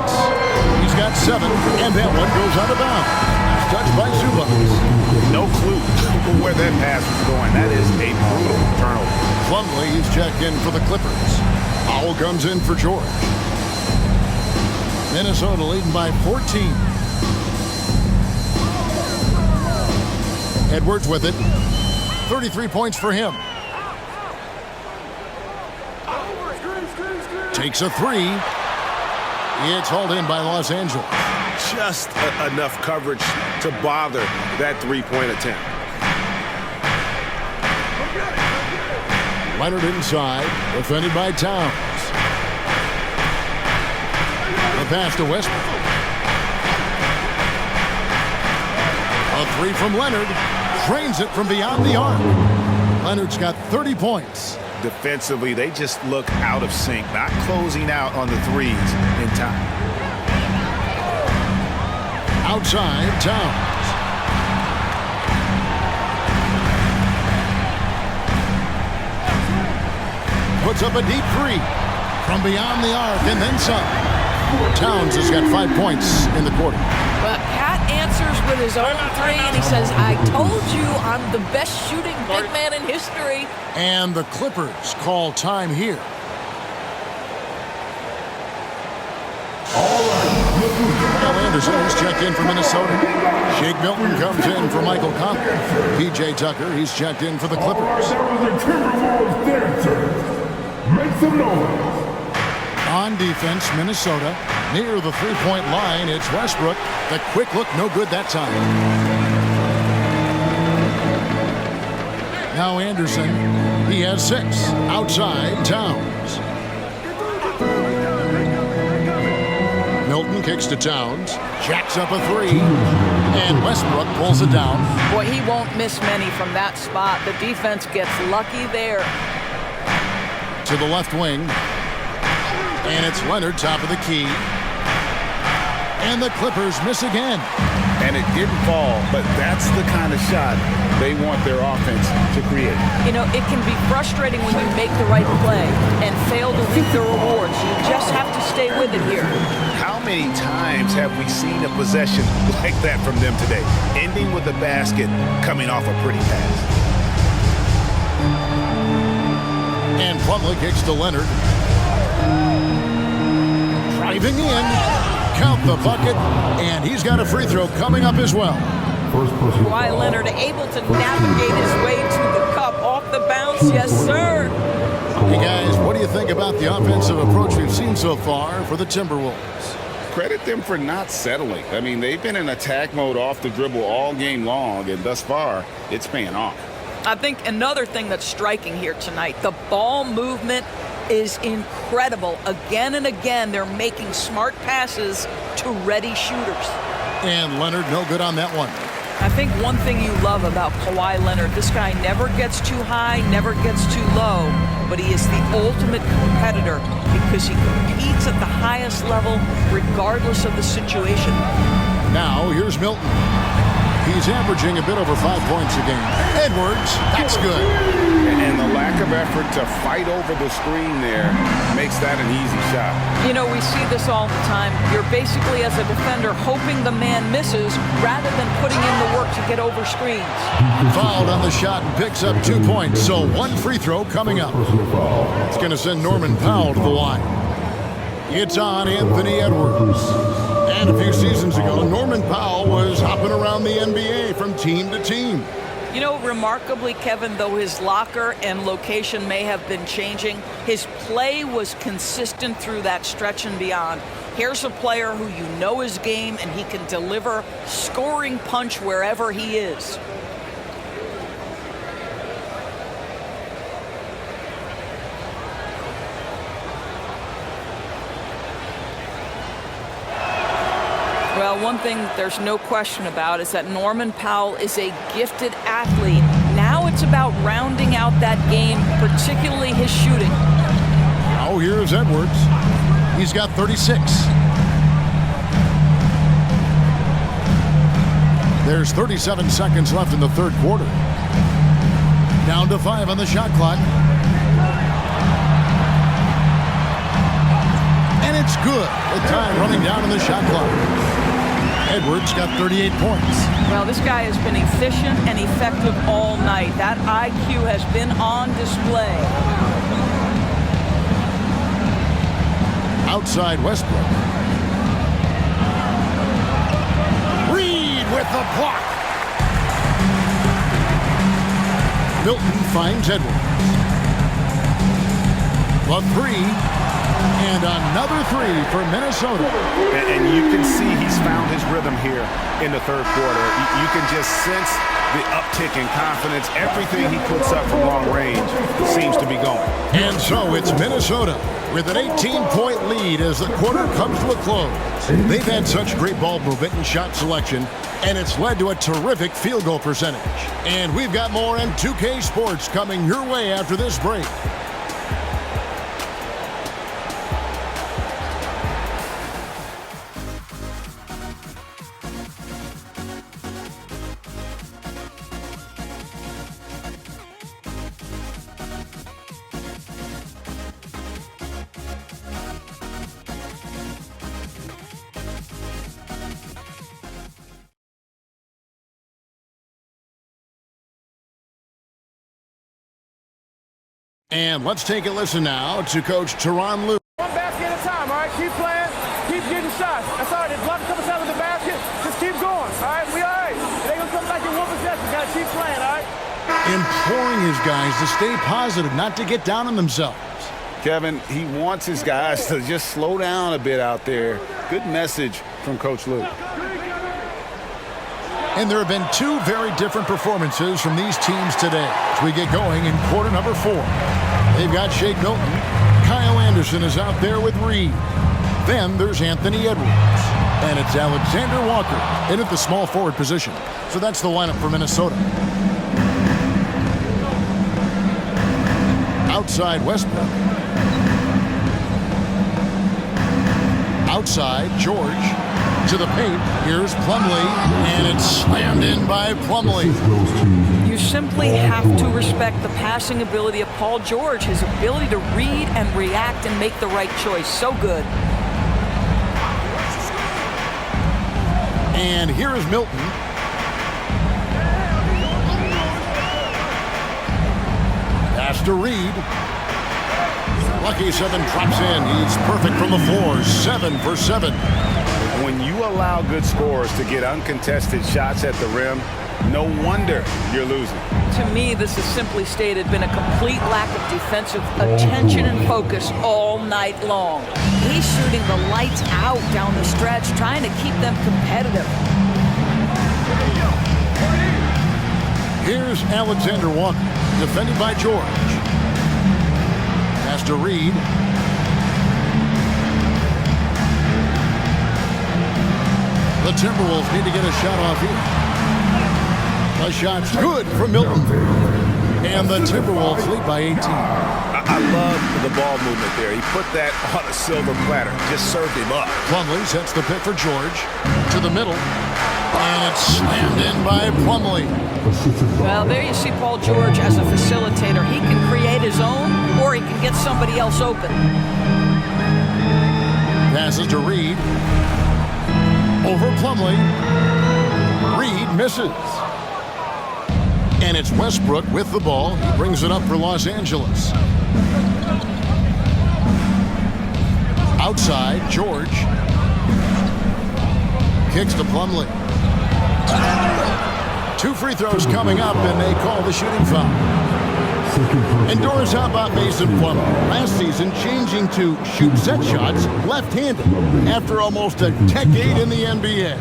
He's got 7, and that one goes out of bounds. Touched by Zubac. No clue where that pass was going. That is a brutal turnover. Plumlee, he's checked in for the Clippers. Powell comes in for George. Minnesota leading by 14. Edwards with it. 33 points for him. Takes a 3. It's hauled in by Los Angeles. Just enough coverage to bother that 3-point attempt. Leonard inside, defended by Towns. The pass to Westbrook. A 3 from Leonard. Drains it from beyond the arc. Leonard's got 30 points. Defensively, they just look out of sync, not closing out on the threes in time. Outside, Towns. Puts up a deep 3 from beyond the arc and then some. Towns has got 5 points in the quarter. But Pat answers with his own 3, and he says, I told you I'm the best shooting big man in history. And the Clippers call time here. Now Anderson is checked in for Minnesota. Shake Milton comes in for Michael Conley. P.J. Tucker, he's checked in for the Clippers. Make some noise. On defense, Minnesota. Near the 3-point line, it's Westbrook. The quick look, no good that time. Now Anderson, he has 6. Outside, Towns. Milton kicks to Towns. Jacks up a 3. And Westbrook pulls it down. Boy, he won't miss many from that spot. The defense gets lucky there. To the left wing. And it's Leonard, top of the key. And the Clippers miss again. And it didn't fall, but that's the kind of shot they want their offense to create. You know, it can be frustrating when you make the right play and fail to reap the rewards. You just have to stay with it here. How many times have we seen a possession like that from them today? Ending with a basket, coming off a pretty pass. And Plumlee kicks to Leonard. Driving in. Count the bucket. And he's got a free throw coming up as well. Kawhi Leonard able to navigate his way to the cup off the bounce. Yes, sir. Hey, guys, what do you think about the offensive approach we've seen so far for the Timberwolves? credit them for not settling. I mean, they've been in attack mode off the dribble all game long, and thus far, it's paying off. I think another thing that's striking here tonight, the ball movement is incredible. Again and again, they're making smart passes to ready shooters. And Leonard, no good on that one. I think one thing you love about Kawhi Leonard, this guy never gets too high, never gets too low, but he is the ultimate competitor because he competes at the highest level regardless of the situation. Now, here's Milton. He's averaging a bit over 5 points a game. Edwards, that's good. And the lack of effort to fight over the screen there makes that an easy shot. You know, we see this all the time. You're basically, as a defender, hoping the man misses rather than putting in the work to get over screens. Fouled on the shot and picks up 2 points, so 1 free throw coming up. It's going to send Norman Powell to the line. It's on Anthony Edwards. And a few seasons ago, Norman Powell was hopping around the NBA from team to team. You know, remarkably, Kevin, though his locker and location may have been changing, his play was consistent through that stretch and beyond. Here's a player who you know his game, and he can deliver scoring punch wherever he is. Well, one thing there's no question about is that Norman Powell is a gifted athlete. Now it's about rounding out that game, particularly his shooting. Now here's Edwards. He's got 36. There's 37 seconds left in the third quarter. Down to 5 on the shot clock. And it's good. The time running down on the shot clock. Edwards got 38 points. Well, this guy has been efficient and effective all night. That IQ has been on display. Outside Westbrook. Reed with the block. Milton finds Edwards. The 3. And another 3 for Minnesota. And you can see he's found his rhythm here in the third quarter. You can just sense the uptick in confidence. Everything he puts up from long range seems to be going. And so it's Minnesota with an 18-point lead as the quarter comes to a close. They've had such great ball movement and shot selection, and it's led to a terrific field goal percentage. And we've got more on 2K Sports coming your way after this break. And let's take a listen now to Coach Tyronn Lue. One basket at a time, all right? Keep playing, keep getting shots. That's all right. If block comes out of the basket, just keep going, all right? We all right. They gonna come back in one possession. Gotta keep playing, all right? Imploring his guys to stay positive, not to get down on themselves. Kevin, he wants his guys to just slow down a bit out there. Good message from Coach Lue. And there have been 2 very different performances from these teams today as we get going in quarter number 4. They've got Shake Milton. Kyle Anderson is out there with Reed. Then there's Anthony Edwards. And it's Alexander Walker in at the small forward position. So that's the lineup for Minnesota. Outside Westbrook. Outside George. To the paint, here's Plumlee, and it's slammed in by Plumlee. You simply have to respect the passing ability of Paul George, his ability to read and react and make the right choice. So good. And here is Milton. Pass to Reed. Lucky 7 drops in. He's perfect from the floor. 7 for 7. When you allow good scorers to get uncontested shots at the rim, No wonder you're losing. To me, this has simply stated been a complete lack of defensive attention and focus all night long. He's shooting the lights out down the stretch, trying to keep them competitive. Here's Alexander Walker, defended by George. Pass to Reed. The Timberwolves need to get a shot off here. The shot's good from Milton. And the Timberwolves lead by 18. I love the ball movement there. He put that on a silver platter. Just served him up. Plumlee sets the pick for George. To the middle. And it's slammed in by Plumlee. Well, there you see Paul George as a facilitator. He can create his own, or he can get somebody else open. Passes to Reed. Over Plumlee. Reed misses. And it's Westbrook with the ball. He brings it up for Los Angeles. Outside, George. Kicks to Plumlee. 2 free throws coming up, and they call the shooting foul. And Doris, how about Mason Plumlee? Last season, changing to shoot set shots left-handed after almost a decade in the NBA.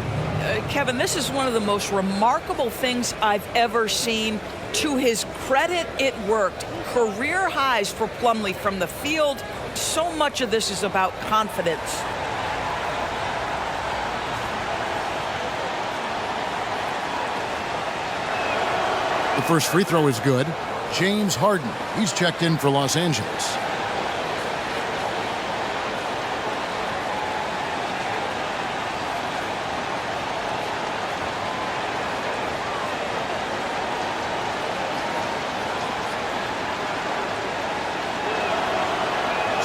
Kevin, this is one of the most remarkable things I've ever seen. To his credit, it worked. Career highs for Plumlee from the field. So much of this is about confidence. The first free throw is good. James Harden, he's checked in for Los Angeles.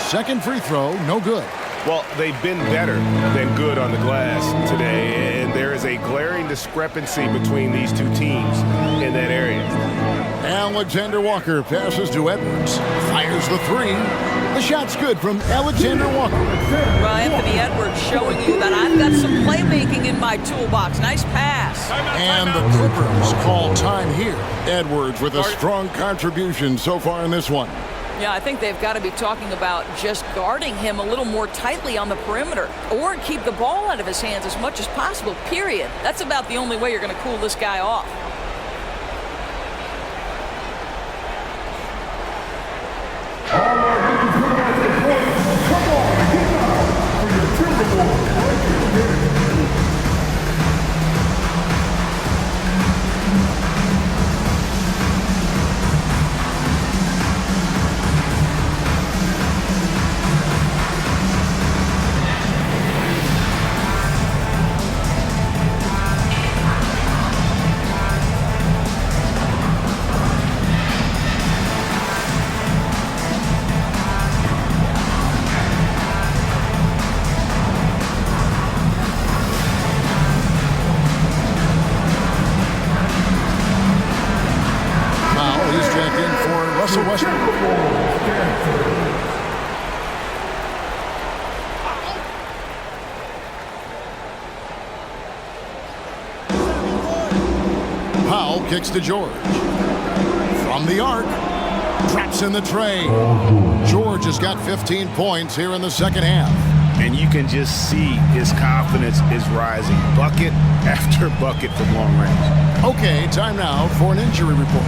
Second free throw, no good. Well, they've been better than good on the glass today, and there is a glaring discrepancy between these two teams in that area. Alexander Walker passes to Edwards. Fires the three. The shot's good from Alexander Walker. Well, Anthony Edwards showing you that I've got some playmaking in my toolbox. Nice pass. And the Clippers call time here. Edwards with a strong contribution so far in this one. Yeah, I think they've got to be talking about just guarding him a little more tightly on the perimeter or keep the ball out of his hands as much as possible, period. That's about the only way you're going to cool this guy off. Powell kicks to George. From the arc. Traps in the tray. George has got 15 points here in the second half. And you can just see his confidence is rising. Bucket after bucket from long range. Okay, time now for an injury report.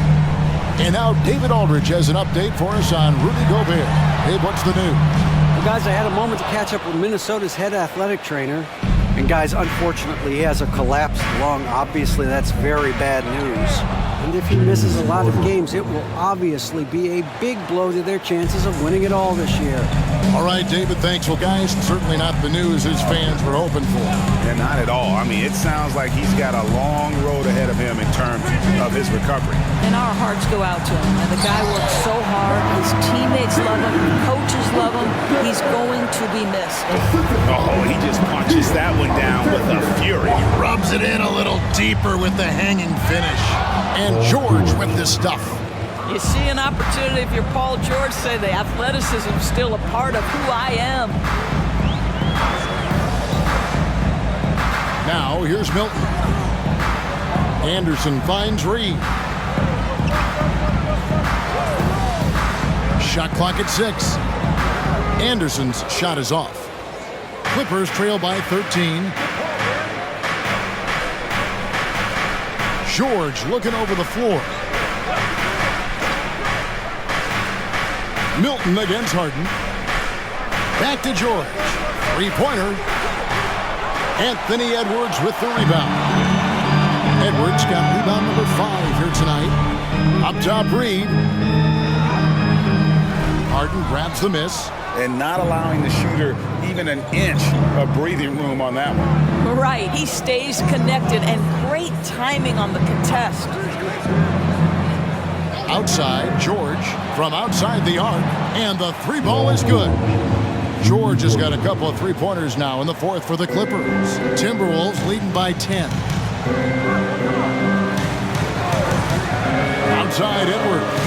And now David Aldridge has an update for us on Rudy Gobert. Hey, what's the news? Well, guys, I had a moment to catch up with Minnesota's head athletic trainer. And guys, unfortunately, he has a collapsed lung. Obviously, that's very bad news. And if he misses a lot of games, it will obviously be a big blow to their chances of winning it all this year. All right, David, thanks. Well, guys, certainly not the news his fans were hoping for. Yeah, not at all. I mean, it sounds like he's got a long road ahead of him in terms of his recovery. And our hearts go out to him. And the guy works so hard. His teammates love him. Coaches love him. He's going to be missed. Oh, he just punches that one down with a fury. He rubs it in a little deeper with the hanging finish. And George with the stuff. You see an opportunity if you're Paul George, say the athleticism is still a part of who I am. Now, here's Milton. Anderson finds Reed. Shot clock at 6. Anderson's shot is off. Clippers trail by 13. George looking over the floor. Milton against Harden. Back to George. Three-pointer. Anthony Edwards with the rebound. Edwards got rebound number 5 here tonight. Up top, Reed. Harden grabs the miss. And not allowing the shooter even an inch of breathing room on that one. Right, he stays connected, and great timing on the contest. Outside, George from outside the arc, and the three ball is good. George has got a couple of three-pointers now in the fourth for the Clippers. Timberwolves leading by 10. Outside, Edwards.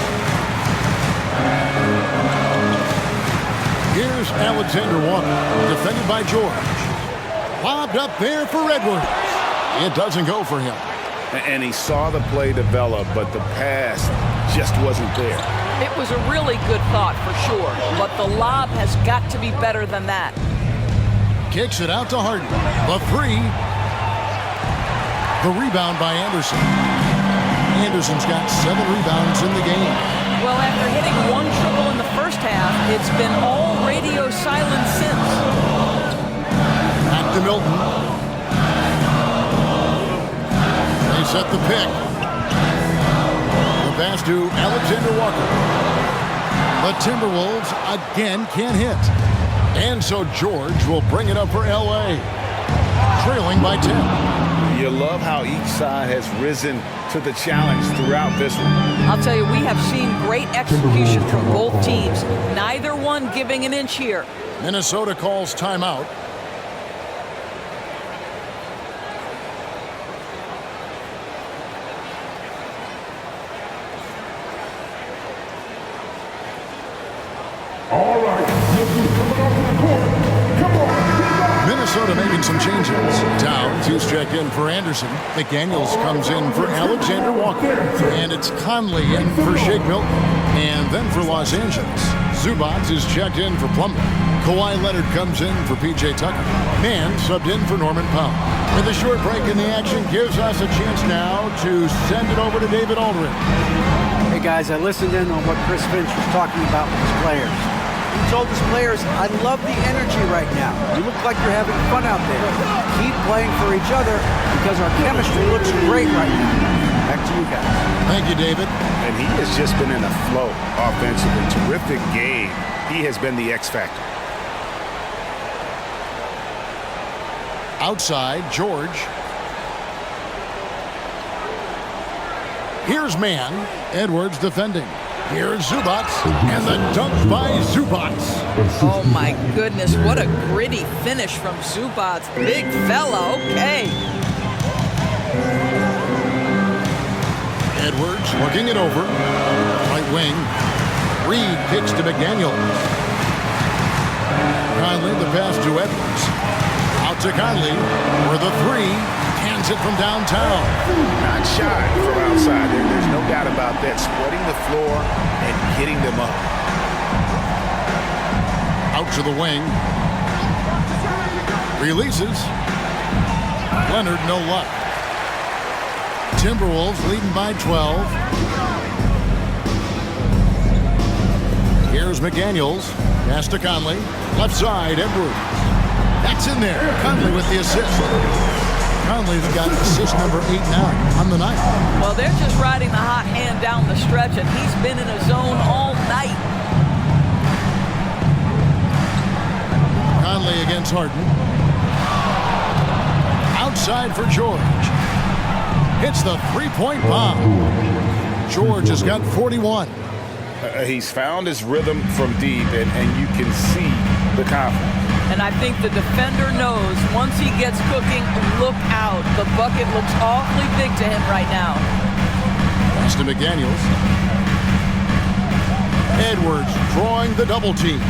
Here's Alexander Walker, defended by George. Lobbed up there for Edwards. It doesn't go for him. And he saw the play develop, but the pass just wasn't there. It was a really good thought for sure, but the lob has got to be better than that. Kicks it out to Harden. The three. The rebound by Anderson. Anderson's got 7 rebounds in the game. Well, after hitting 1 triple in the first half, it's been all radio silence since. Back to Milton. They set the pick. The pass to Alexander Walker. The Timberwolves again can't hit. And so George will bring it up for L.A. Trailing by 10. You love how each side has risen to the challenge throughout this one. I'll tell you, we have seen great execution from both teams. Neither one giving an inch here. Minnesota calls timeout. All right, this is coming off the court. Come on. Minnesota making some changes. Downs, he's checked in for Anderson. McDaniels comes in for Alexander Walker. And it's Conley in for Shake Milton. And then for Los Angeles, Zubac is checked in for Plumlee. Kawhi Leonard comes in for P.J. Tucker. Mann subbed in for Norman Powell. And the short break in the action gives us a chance now to send it over to David Aldridge. Hey guys, I listened in on what Chris Finch was talking about with his players. He told his players, I love the energy right now. You look like you're having fun out there. Keep playing for each other because our chemistry looks great right now. Back to you guys. Thank you, David. And he has just been in a flow offensively. Terrific game. He has been the X factor. Outside, George. Here's Mann. Edwards defending. Here's Zubac, and the dunk by Zubac. Oh my goodness, what a gritty finish from Zubac. Big fella, okay. Edwards working it over. Right wing. Reed kicks to McDaniels. Conley, the pass to Edwards. Out to Conley, where the three. Hands it from downtown. Not shy from outside. There's no doubt about that. Spreading the floor and getting them up. Out to the wing. Releases. Leonard, no luck. Timberwolves leading by 12. Here's McDaniels. Pass to Conley. Left side, Edwards. That's in there. Conley with the assist. Conley's got assist number 8 now on the night. Well, they're just riding the hot hand down the stretch, and he's been in a zone all night. Conley against Harden. Outside for George. Hits the three-point bomb. George has got 41. He's found his rhythm from deep, and you can see the confidence. And I think the defender knows once he gets cooking, look out. The bucket looks awfully big to him right now. Pass to McDaniels. Edwards drawing the double team.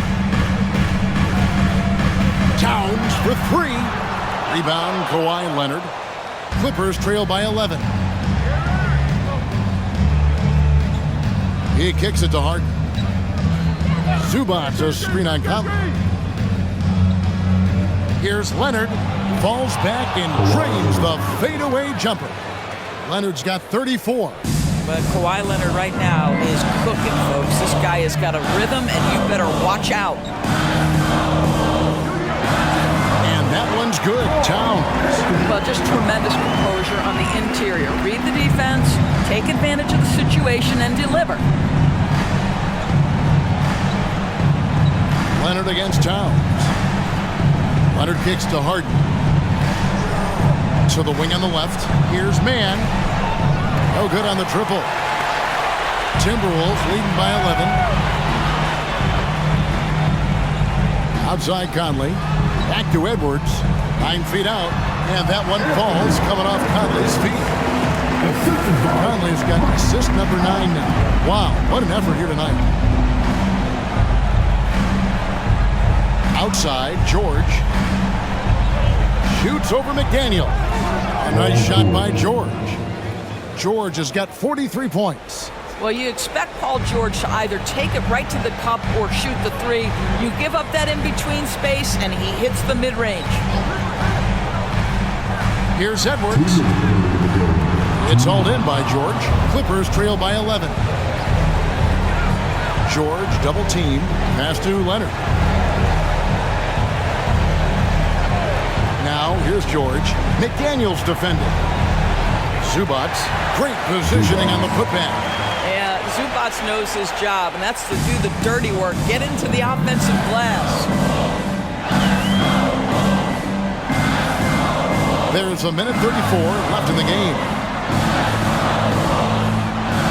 Towns for 3. Rebound, Kawhi Leonard. Clippers trail by 11. He kicks it to Harden. Zubats a screen on Conley. Here's Leonard. Falls back and drains the fadeaway jumper. Leonard's got 34. But Kawhi Leonard right now is cooking, folks. This guy has got a rhythm, and you better watch out. And that one's good. Towns. Well, just tremendous composure on the interior. Read the defense, take advantage of the situation, and deliver. Leonard against Towns. Leonard kicks to Harden. To the wing on the left. Here's Mann. No good on the triple. Timberwolves leading by 11. Outside Conley. Back to Edwards. 9 feet out. And that one falls coming off Conley's feet. Conley's got assist number 9 now. Wow, what an effort here tonight. Outside, George. Shoots over McDaniel. A nice shot by George. George has got 43 points. Well, you expect Paul George to either take it right to the cup or shoot the three. You give up that in-between space, and he hits the mid-range. Here's Edwards. It's hauled in by George. Clippers trail by 11. George double team. Pass to Leonard. Now, here's George. McDaniel's defending. Zubats, great positioning on the putback. Yeah, Zubats knows his job, and that's to do the dirty work. Get into the offensive glass. There's a minute 34 left in the game.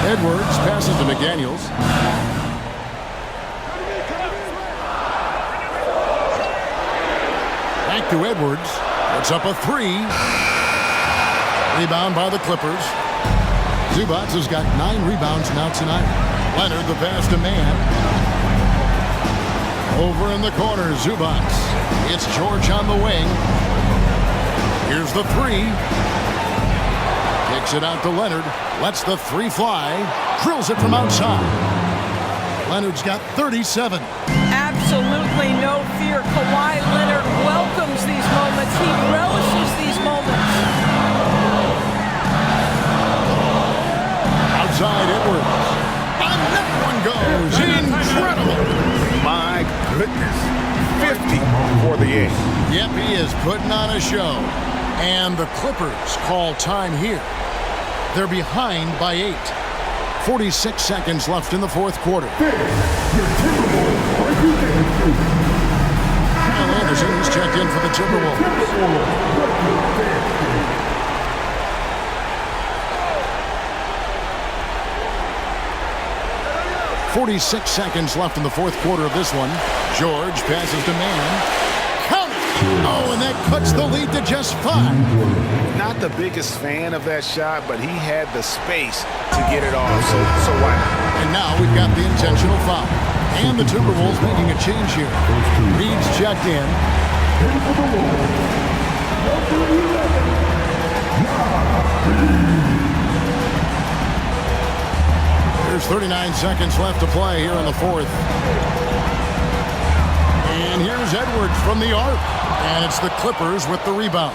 Edwards passes to McDaniels. Back to Edwards. Puts up a 3. Rebound by the Clippers. Zubats has got 9 rebounds now tonight. Leonard the pass to Mann. Over in the corner, Zubats. It's George on the wing. Here's the 3. Kicks it out to Leonard. Lets the 3 fly. Drills it from outside. Leonard's got 37. Absolutely no fear. Kawhi Leonard welcomes these moments. He relishes these moments. Outside Edwards. And that one goes. Incredible. My goodness. 50 for the 8. Yep, he is putting on a show. And the Clippers call time here. They're behind by 8. 46 seconds left in the fourth quarter. Kyle Anderson is checked in for the Timberwolves. 46 seconds left in the fourth quarter of this one. George passes to Mann. Count! Oh, and that cuts the lead to just 5. Not the biggest fan of that shot, but he had the space to get it off, so why not? And now we've got the intentional foul. And the Timberwolves making a change here. Reed's checked in. There's 39 seconds left to play here in the fourth. And here's Edwards from the arc. And it's the Clippers with the rebound.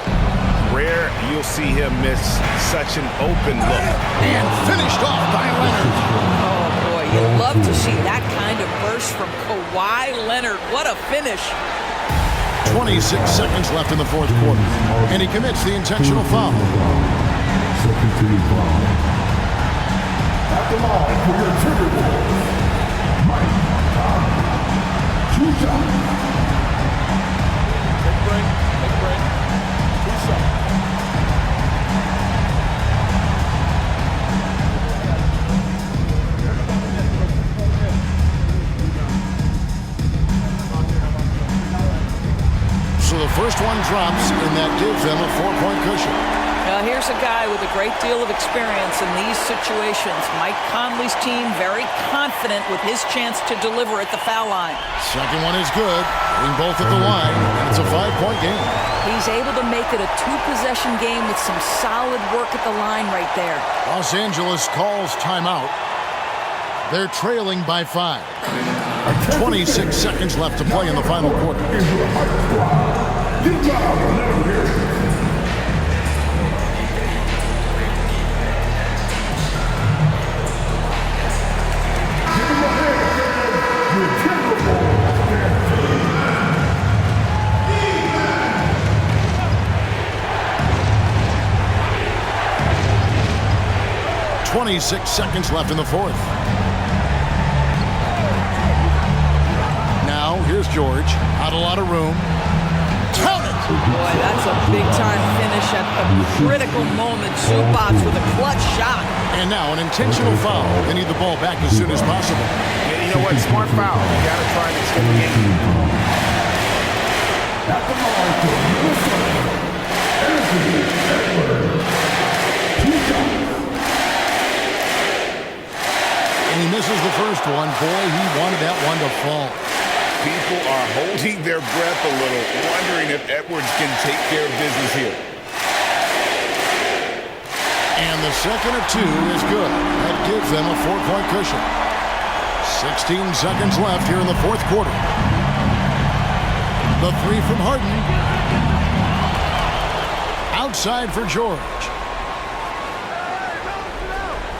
Rare you'll see him miss such an open look. And finished off by Leonard. Oh, boy, you love to see that kind of burst from Kawhi Leonard. What a finish. 26 seconds left in the fourth quarter. And he commits the intentional foul. Second team foul. At the line for your Timberwolves, Mike Conley. 2 shots. Take a break. 2 shots. So the first one drops, and that gives them a 4-point cushion. Here's a guy with a great deal of experience in these situations. Mike Conley's team very confident with his chance to deliver at the foul line. Second one is good. Being both at the line, and it's a 5-point game. He's able to make it a 2-possession game with some solid work at the line right there. Los Angeles calls timeout. They're trailing by 5. 26 seconds left to play in the final quarter. .26 seconds left in the fourth. Now, here's George. Not a lot of room. Count it! Boy, that's a big-time finish at the critical moment. Zubac with a clutch shot. And now an intentional foul. They need the ball back as soon as possible. Yeah, you know what? Smart foul. You got to try and extend the game. At the mark, Anthony Edwards. 2 shots. And he misses the first one. Boy, he wanted that one to fall. People are holding their breath a little, wondering if Edwards can take care of business here. And the second of 2 is good. That gives them a 4-point cushion. 16 seconds left here in the fourth quarter. The 3 from Harden. Outside for George.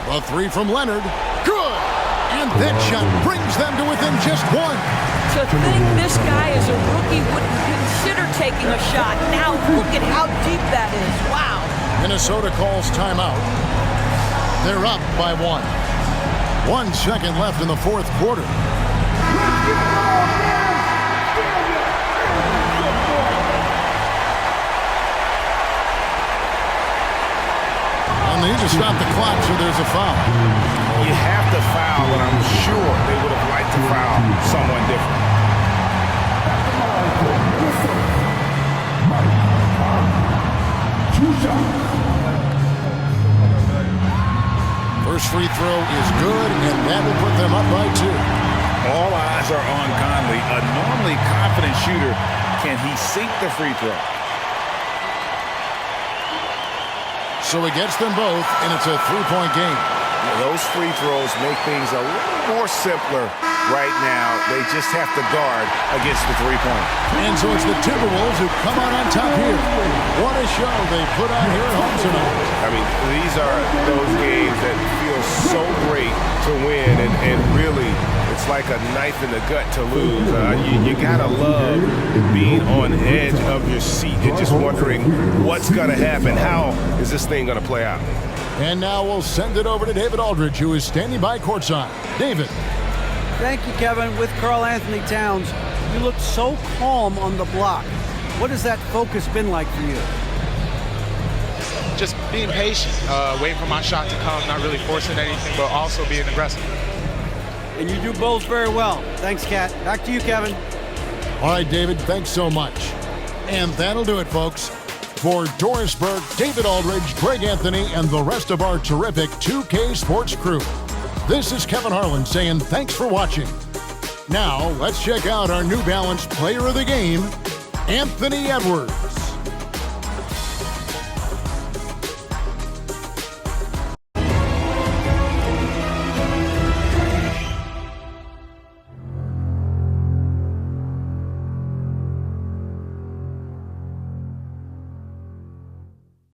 The 3 from Leonard. Good! And that shot brings them to within just 1. To think this guy as a rookie wouldn't consider taking a shot. Now look at how deep that is. Wow. Minnesota calls timeout. They're up by 1. 1 second left in the fourth quarter. And they just stopped the clock, so there's a foul. You have to foul, but I'm sure they would have liked to foul someone different. First free throw is good, and that will put them up by 2. All eyes are on Conley, a normally confident shooter. Can he sink the free throw? So he gets them both, and it's a 3-point game. Those free throws make things a little more simpler right now. They just have to guard against the 3-point. And so it's the Timberwolves who come out on top here. What a show they put on here at home tonight. I mean, these are those games that feel so great to win, and really, it's like a knife in the gut to lose. You gotta love being on the edge of your seat and just wondering what's gonna happen. How is this thing gonna play out? And now we'll send it over to David Aldridge, who is standing by courtside. David. Thank you, Kevin. With Karl Anthony Towns, you looked so calm on the block. What has that focus been like for you? Just being patient, waiting for my shot to come, not really forcing anything, but also being aggressive. And you do both very well. Thanks, Kat. Back to you, Kevin. All right, David, thanks so much. And that'll do it, folks. For Doris Burke, David Aldridge, Greg Anthony, and the rest of our terrific 2K Sports crew, this is Kevin Harlan saying thanks for watching. Now, let's check out our New Balance Player of the Game, Anthony Edwards.